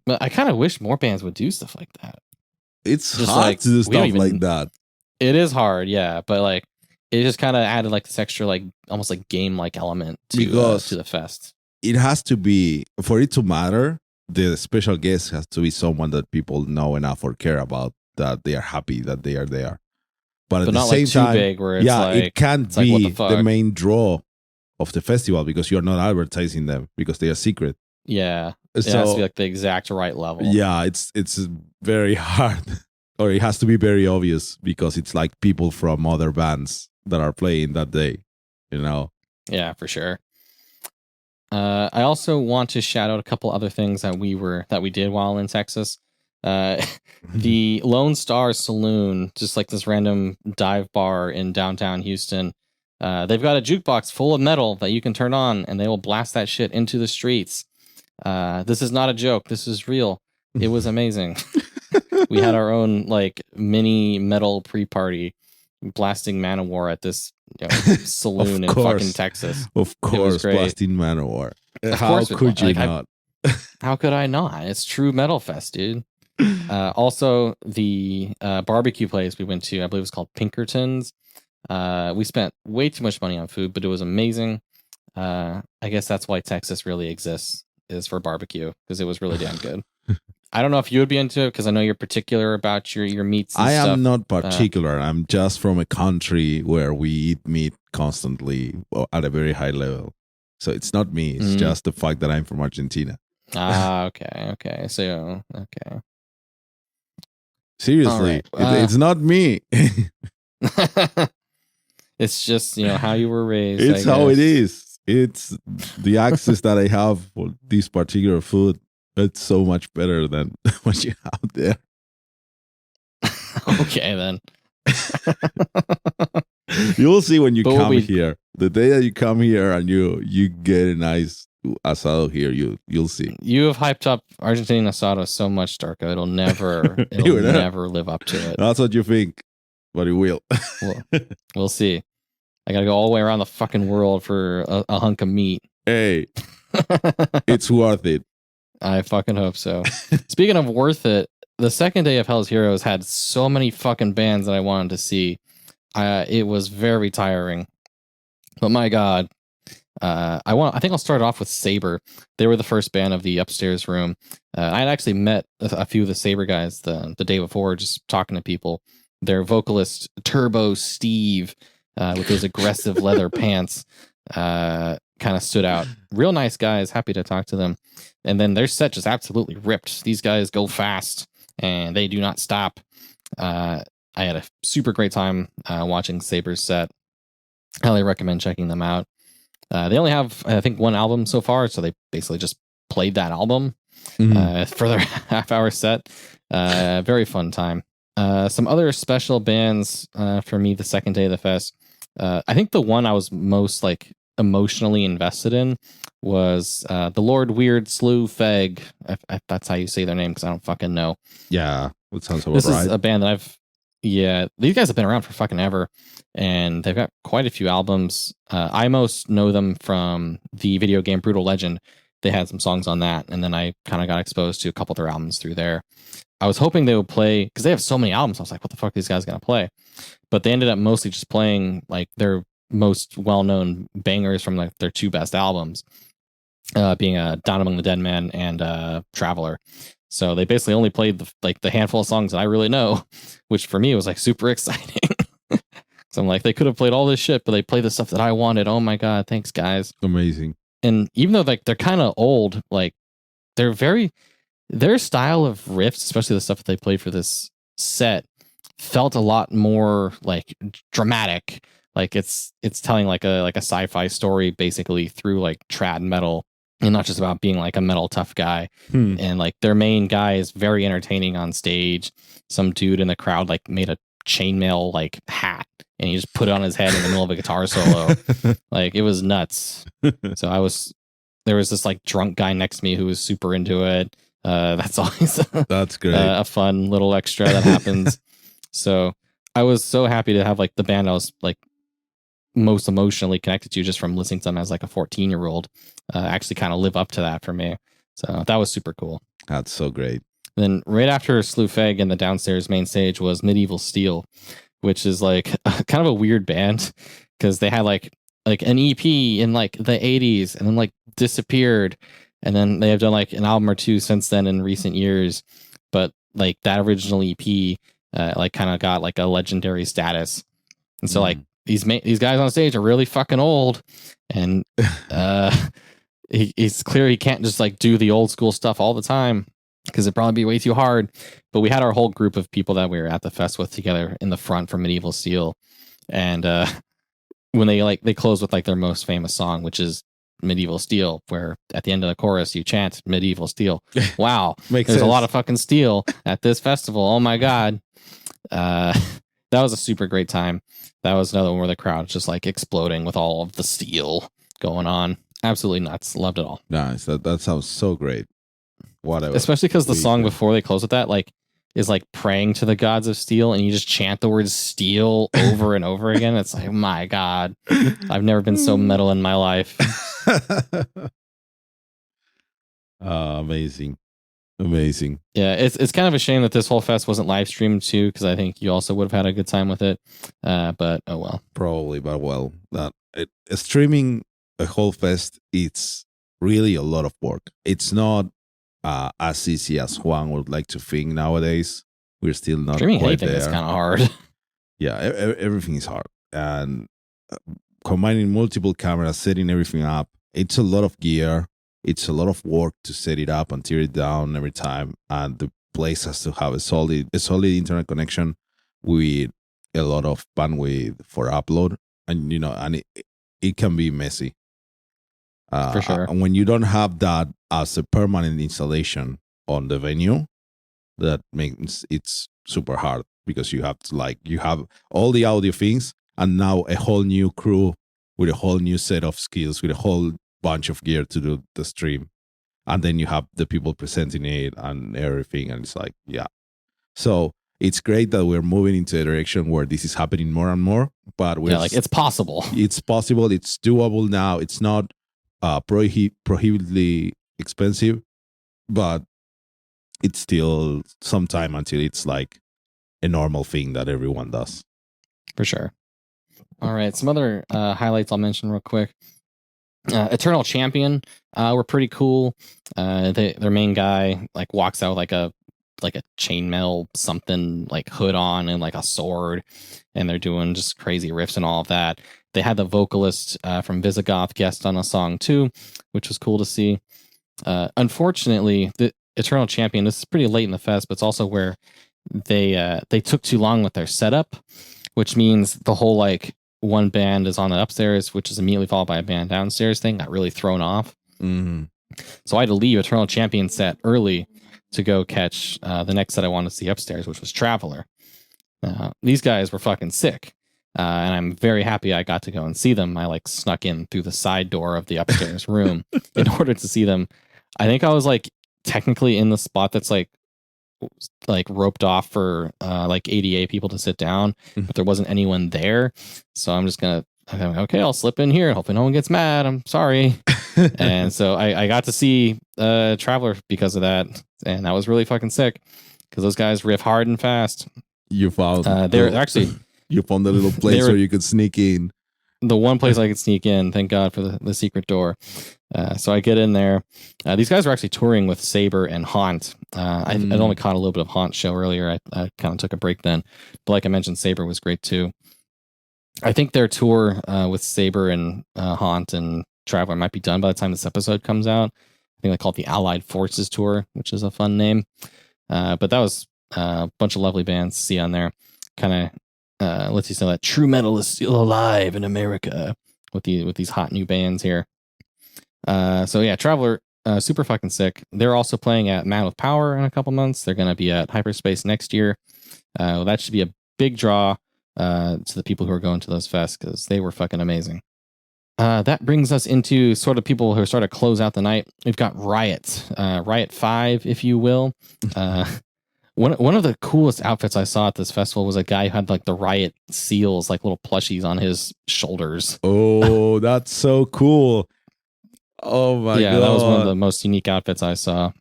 But I kind of wish more bands would do stuff like that. it's Just hard like, to do we don't stuff even- like that. It is hard, yeah, but like it just kind of added like this extra like almost like game like element to the fest. It has to be, for it to matter, the special guest has to be someone that people know enough or care about, that they are happy that they are there. But at But the not same like too time, big where it's like it can't it's like, what be the the fuck? main draw of the festival because you're not advertising them because they are secret. Yeah. It has to be like the exact right level. Yeah, it's very hard, or it has to be very obvious because it's like people from other bands that are playing that day, you know. Yeah, for sure. I also want to shout out a couple other things that we did while in Texas. The Lone Star Saloon, just like this random dive bar in downtown Houston. They've got a jukebox full of metal that you can turn on, and they will blast that shit into the streets. This is not a joke. This is real. It was amazing. We had our own like mini metal pre-party, blasting Manowar at this saloon in fucking Texas. Of course, great. blasting Manowar. Of How course, could you like, not? How could I not? It's true metal fest, dude. Also, the barbecue place we went to, I believe it was called Pinkerton's. We spent way too much money on food, but it was amazing. I guess that's why Texas really exists, is for barbecue, because it was really damn good. I don't know if you would be into it, because I know you're particular about your meats and I stuff. am not particular. I'm just from a country where we eat meat constantly at a very high level. So it's not me. It's just the fact that I'm from Argentina. Okay. So, okay. Seriously, right. it's not me. It's just, how you were raised. It's how it is. It's the access that I have for this particular food. It's so much better than what you have there. Okay, then. You'll see when you come here. The day that you come here and you get a nice asado here, you'll see. You have hyped up Argentine asado so much, Darko. It'll never live up to it. That's what you think, but it will. We'll see. I gotta go all the way around the fucking world for a hunk of meat. Hey, it's worth it. I fucking hope so. Speaking of worth it, the second day of Hell's Heroes had so many fucking bands that I wanted to see. It was very tiring. But my God, I think I'll start off with Saber. They were the first band of the upstairs room. I'd actually met a few of the Saber guys the day before, just talking to people. Their vocalist Turbo Steve, with his aggressive leather pants, kind of stood out. Real nice guys. Happy to talk to them. And then their set just absolutely ripped. These guys go fast and they do not stop. I had a super great time watching Saber's set. Highly recommend checking them out. They only have, I think, one album so far, so they basically just played that album for their half-hour set. Very fun time. Some other special bands for me the second day of the fest. I think the one I was most like emotionally invested in was the Lord Weird Slough Feg. If that's how you say their name, because I don't fucking know. Yeah, that sounds about This right. is a band that these guys have been around for fucking ever, and they've got quite a few albums. I most know them from the video game Brutal Legend. They had some songs on that, and then I kind of got exposed to a couple of their albums through there. I was hoping they would play, because they have so many albums. I was like, what the fuck are these guys going to play? But they ended up mostly just playing like their most well-known bangers from like their two best albums, being Down Among the Dead Man and Traveler. So they basically only played the handful of songs that I really know, which for me was like super exciting. So I'm like, they could have played all this shit, but they played the stuff that I wanted. Oh my God, thanks guys. Amazing. And even though like they're kind of old, like their style of riffs, especially the stuff that they played for this set, felt a lot more like dramatic. Like it's telling like a sci-fi story basically through like trad metal. and not just about being like a metal tough guy. And like their main guy is very entertaining on stage. Some dude in the crowd like made a chainmail like hat and he just put it on his head in the middle of a guitar solo. Like it was nuts. So there was this like drunk guy next to me who was super into it. That's always That's great. A fun little extra that happens. So I was so happy to have like the band I was like most emotionally connected to just from listening to them as like a 14-year-old actually kind of live up to that for me. So that was super cool. That's so great. Then right after Slough Feg and the downstairs main stage was Medieval Steel, which is like kind of a weird band because they had like an EP in like the 80s and then like disappeared. And then they have done like an album or two since then in recent years. But like that original EP like kind of got like a legendary status. And so like these guys on stage are really fucking old. And he's clear he can't just like do the old school stuff all the time because it'd probably be way too hard. But we had our whole group of people that we were at the fest with together in the front for Medieval Steel. And when they close with like their most famous song, which is Medieval Steel, where at the end of the chorus you chant Medieval Steel. Wow. There's sense. A lot of fucking steel at this festival. Oh my God. That was a super great time. That was another one where the crowd just like exploding with all of the steel going on. Absolutely nuts. Loved it all. Nice. That sounds so great. Whatever. Especially because the song before they close with that like is like praying to the gods of steel, and you just chant the word steel over and over again. It's like, my God, I've never been so metal in my life. Amazing. Yeah, it's kind of a shame that this whole fest wasn't live streamed too, because I think you also would have had a good time with it. But oh well. Probably, but well, streaming a whole fest, it's really a lot of work. It's not as easy as Juan would like to think nowadays. We're still not streaming quite anything there. is kind of hard. Yeah, everything is hard, and combining multiple cameras, setting everything up, it's a lot of gear. It's a lot of work to set it up and tear it down every time, and the place has to have a solid internet connection with a lot of bandwidth for upload, and it can be messy. For sure. And when you don't have that as a permanent installation on the venue, that makes it's super hard because you have all the audio things and now a whole new crew with a whole new set of skills with a whole bunch of gear to do the stream, and then you have the people presenting it and everything, and it's like, yeah. So it's great that we're moving into a direction where this is happening more and more, but it's possible. It's possible. It's doable now. It's not prohibitively expensive, but it's still some time until it's like a normal thing that everyone does. For sure. All right, some other highlights I'll mention real quick. Eternal Champion were pretty cool. Their main guy like walks out with like a chainmail something like hood on and like a sword, and they're doing just crazy riffs and all of that. They had the vocalist from Visigoth guest on a song too, which was cool to see. Unfortunately, the Eternal Champion, this is pretty late in the fest, but it's also where they took too long with their setup, which means the whole like one band is on the upstairs, which is immediately followed by a band downstairs thing, got really thrown off. Mm-hmm. So I had to leave Eternal Champion set early to go catch the next set I wanted to see upstairs, which was Traveler. These guys were fucking sick. And I'm very happy I got to go and see them. I like snuck in through the side door of the upstairs room in order to see them. I think I was like technically in the spot that's like roped off for like ADA people to sit down, but there wasn't anyone there. So I'm just okay, I'll slip in here and hopefully no one gets mad. I'm sorry. And so I got to see Traveler because of that. And that was really fucking sick because those guys riff hard and fast. You found they're actually you found a little place where you could sneak in. The one place I could sneak in, thank God for the secret door. So I get in there. These guys were actually touring with Saber and Haunt. I'd only caught a little bit of Haunt show earlier. I kind of took a break then. But like I mentioned, Saber was great too. I think their tour with Saber and Haunt and Traveler might be done by the time this episode comes out. I think they call it the Allied Forces Tour, which is a fun name. But that was a bunch of lovely bands to see on there. Kind of lets you know that true metal is still alive in America with these hot new bands here. So yeah, Traveler, super fucking sick. They're also playing at Man with Power in a couple months. They're going to be at Hyperspace next year. That should be a big draw to the people who are going to those fests because they were fucking amazing. That brings us into sort of people who are sort of close out the night. We've got Riot, Riot 5, if you will. One of the coolest outfits I saw at this festival was a guy who had like the Riot seals, like little plushies on his shoulders. Oh, that's so cool. Oh my god. Yeah, that was one of the most unique outfits I saw.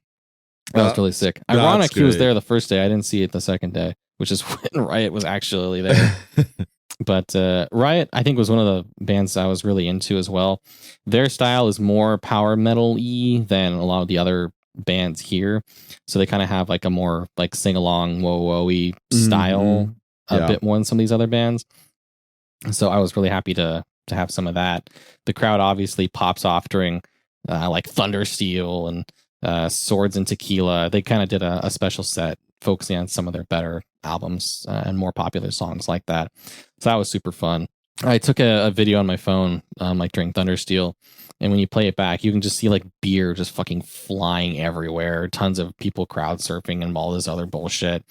That was really sick. Ironic he was there the first day. I didn't see it the second day, which is when Riot was actually there. But Riot, I think, was one of the bands I was really into as well. Their style is more power metal-y than a lot of the other bands here. So they kind of have like a more like sing-along, whoa-whoa-y style a bit more than some of these other bands. So I was really happy to have some of that. The crowd obviously pops off during like Thundersteel and Swords and Tequila. They kind of did a special set focusing on some of their better albums and more popular songs like that. So that was super fun. I took a video on my phone like during Thundersteel, and when you play it back, you can just see like beer just fucking flying everywhere. Tons of people crowd surfing and all this other bullshit.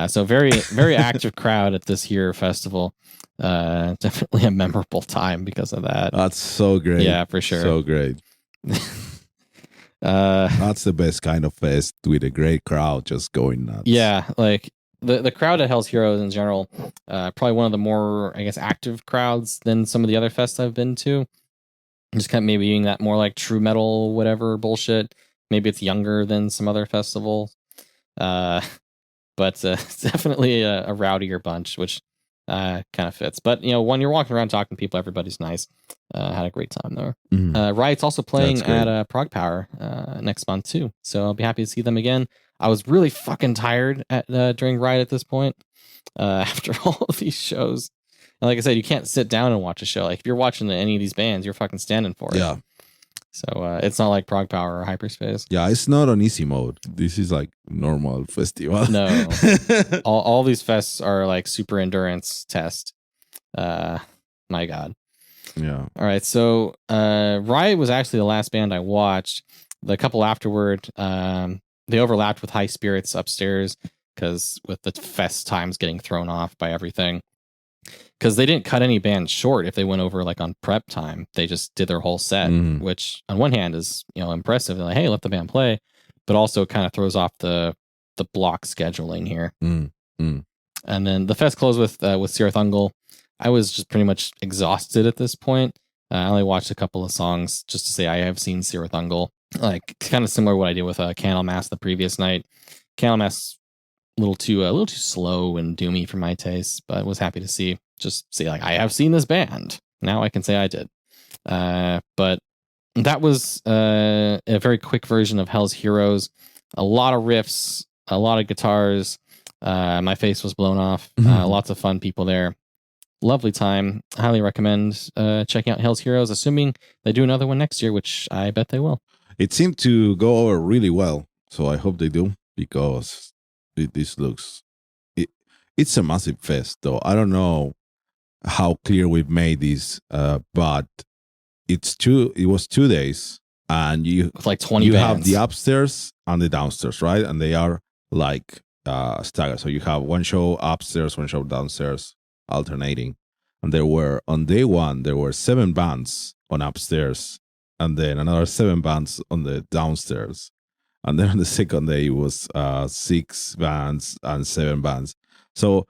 So very, very active crowd at this here festival. Definitely a memorable time because of that. That's so great. Yeah, for sure. So great. That's the best kind of fest with a great crowd just going nuts. Yeah, like the crowd at Hell's Heroes in general, probably one of the more, I guess, active crowds than some of the other fests I've been to. Just kind of maybe being that more like true metal, whatever bullshit. Maybe it's younger than some other festivals. But it's definitely a rowdier bunch, which kind of fits. But, you know, when you're walking around talking to people, everybody's nice. Had a great time there. Riot's also playing at Prague Power next month too. So I'll be happy to see them again. I was really fucking tired during Riot at this point after all of these shows. And like I said, you can't sit down and watch a show. Like if you're watching any of these bands, you're fucking standing for it. Yeah. So it's not like Prague Power or Hyperspace. Yeah, it's not on easy mode. This is like normal festival. No. all these fests are like super endurance test. My God. Yeah. All right. So Riot was actually the last band I watched. The couple afterward, they overlapped with High Spirits upstairs because with the fest times getting thrown off by everything. Because they didn't cut any bands short if they went over like on prep time. They just did their whole set, which on one hand is, you know, impressive. They're like, hey, let the band play, but also kind of throws off the block scheduling here. And then the fest closed with Cirith Ungol. I was just pretty much exhausted at this point. I only watched a couple of songs just to say I have seen Cirith Ungol. Like kind of similar to what I did with Candlemass the previous night. Candlemass a little too slow and doomy for my taste, but was happy to see like I have seen this band. Now I can say I did. But that was a very quick version of Hell's Heroes. A lot of riffs, a lot of guitars. My face was blown off. Lots of fun people there. Lovely time. Highly recommend checking out Hell's Heroes, assuming they do another one next year, which I bet they will. It seemed to go over really well, so I hope they do, because this looks... It's a massive fest, though. I don't know how clear we've made this, but it was 2 days, and with like 20 you bands. have the upstairs and the downstairs, right? And they are like staggered. So you have one show upstairs, one show downstairs, alternating. And on day one, there were 7 bands on upstairs, and then another 7 bands on the downstairs. And then on the second day, it was 6 bands and 7 bands. So,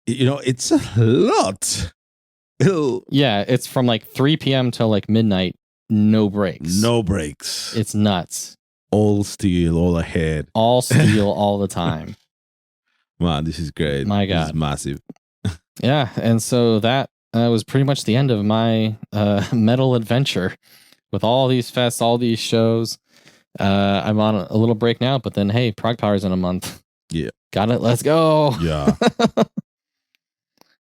you know, it's a lot. Yeah, it's from like 3 p.m. till like midnight. No breaks. No breaks. It's nuts. All steel, all ahead. All steel, all the time. Man, this is great. My God. This is massive. Yeah, and so that was pretty much the end of my metal adventure with all these fests, all these shows. I'm on a little break now, but then, hey, Prague Power's in a month. Yeah. Got it. Let's go. Yeah.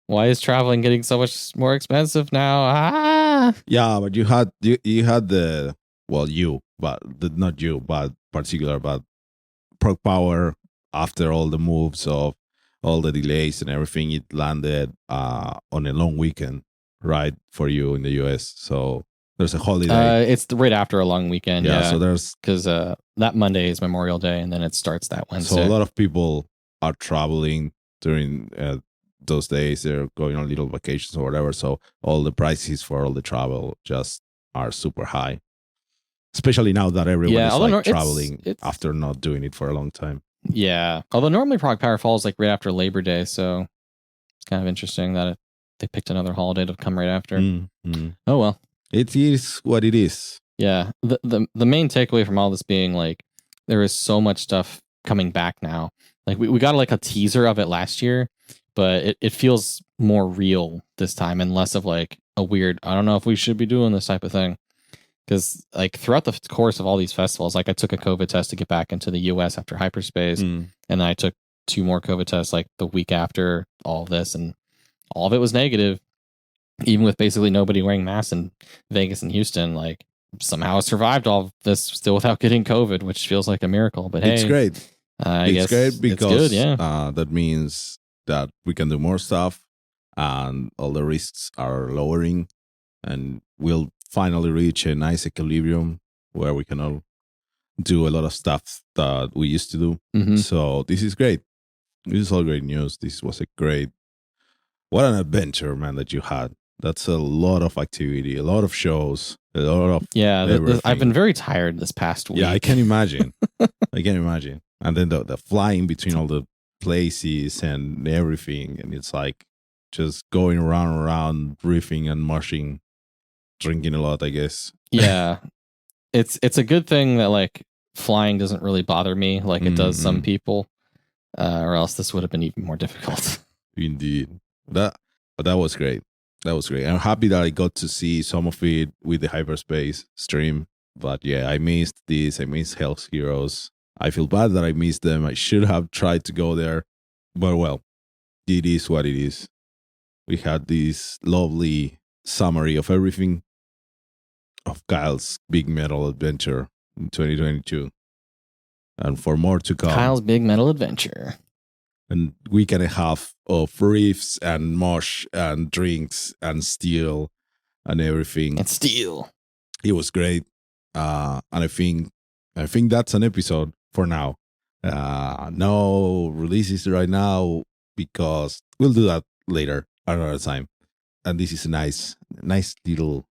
Why is traveling getting so much more expensive now? Ah. Yeah, but you had the, well, not you, but particular, but Prague Power, after all the moves of all the delays and everything, it landed on a long weekend, right, for you in the US. So There's a holiday. It's right after a long weekend. Yeah. So there's because that Monday is Memorial Day, and then it starts that Wednesday. So a lot of people are traveling during those days. They're going on little vacations or whatever. So all the prices for all the travel just are super high. Especially now that everyone is traveling after not doing it for a long time. Yeah. Although normally Prague Power falls like right after Labor Day, so it's kind of interesting that they picked another holiday to come right after. Oh well. It is what it is. Yeah. The main takeaway from all this being like there is so much stuff coming back now. Like we got like a teaser of it last year, but it feels more real this time and less of like a weird, I don't know if we should be doing this type of thing. Because like throughout the course of all these festivals, like I took a COVID test to get back into the US after Hyperspace, and then I took 2 more COVID tests like the week after all of this, and all of it was negative. Even with basically nobody wearing masks in Vegas and Houston, like somehow I survived all of this still without getting COVID, which feels like a miracle. But hey, it's great. It's great because it's good, yeah. That means that we can do more stuff, and all the risks are lowering, and we'll finally reach a nice equilibrium where we can all do a lot of stuff that we used to do. So this is great. This is all great news. This was what an adventure, man, that you had. That's a lot of activity, a lot of shows, a lot of I've been very tired this past week. Yeah, I can imagine. I can imagine. And then the flying between all the places and everything, and it's like just going around, riffing and mushing. Drinking a lot, I guess. Yeah, it's a good thing that like flying doesn't really bother me like it does some people, or else this would have been even more difficult. Indeed, that was great. That was great. I'm happy that I got to see some of it with the Hyperspace stream. But yeah, I missed this. I missed Hell's Heroes. I feel bad that I missed them. I should have tried to go there, but well, it is what it is. We had this lovely summary of everything of Kyle's Big Metal Adventure in 2022. And for more to come. Kyle's Big Metal Adventure. And week and a half of riffs and mosh and drinks and steel and everything. And steel. It was great. And I think that's an episode for now. No releases right now because we'll do that later another time. And this is a nice little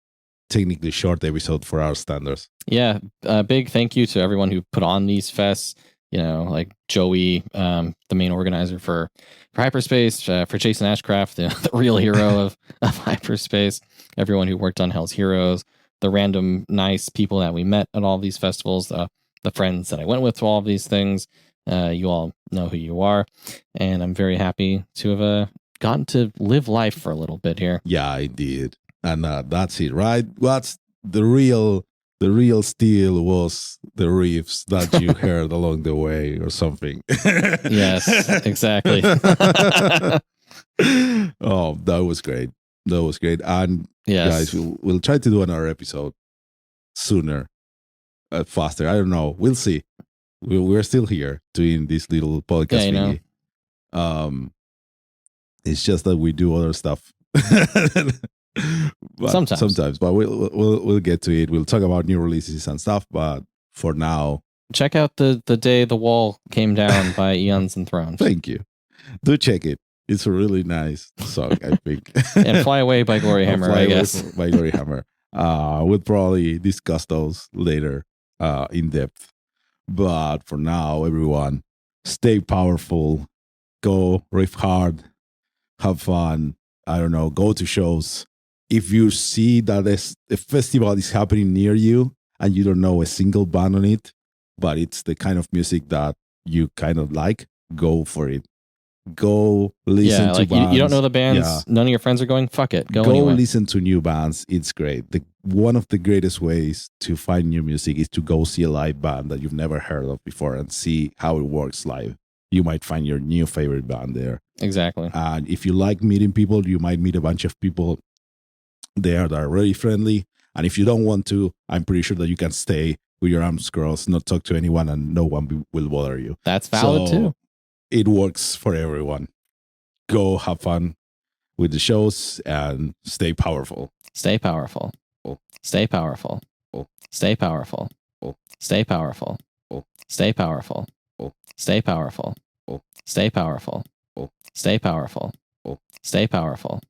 technically short episode for our standards. Yeah, big thank you to everyone who put on these fests. You know, like Joey, the main organizer for Hyperspace, for Jason Ashcraft, the real hero of Hyperspace. Everyone who worked on Hell's Heroes, the random nice people that we met at all these festivals, the friends that I went with to all of these things. You all know who you are, and I'm very happy to have gotten to live life for a little bit here. Yeah, I did. And that's it, right? What's the real steel was the riffs that you heard along the way or something. Yes, exactly. Oh, that was great. That was great. And yes, guys, we'll try to do another episode sooner, faster. I don't know. We'll see. We're still here doing this little podcast thingy. It's just that we do other stuff. Sometimes, but we'll get to it. We'll talk about new releases and stuff. But for now, check out the Day the Wall Came Down by Eons and Thrones. Thank you. Do check it. It's a really nice song, I think. And Fly Away by Glory Hammer, I guess. By Glory Hammer. We'll probably discuss those later in depth. But for now, everyone, stay powerful. Go riff hard. Have fun. I don't know. Go to shows. If you see that a festival is happening near you and you don't know a single band on it, but it's the kind of music that you kind of like, go for it. Go listen to bands. You don't know the bands. Yeah. None of your friends are going. Fuck it. Go anyway. Listen to new bands. It's great. One of the greatest ways to find new music is to go see a live band that you've never heard of before and see how it works live. You might find your new favorite band there. Exactly. And if you like meeting people, you might meet a bunch of people there that are really friendly. And if you don't want to, I'm pretty sure that you can stay with your arms crossed, not talk to anyone, and no one will bother you. That's valid too. It works for everyone. Go have fun with the shows and stay powerful. Stay powerful. Stay powerful. Stay powerful. Stay powerful. Stay powerful. Stay powerful. Stay powerful. Stay powerful. Stay powerful.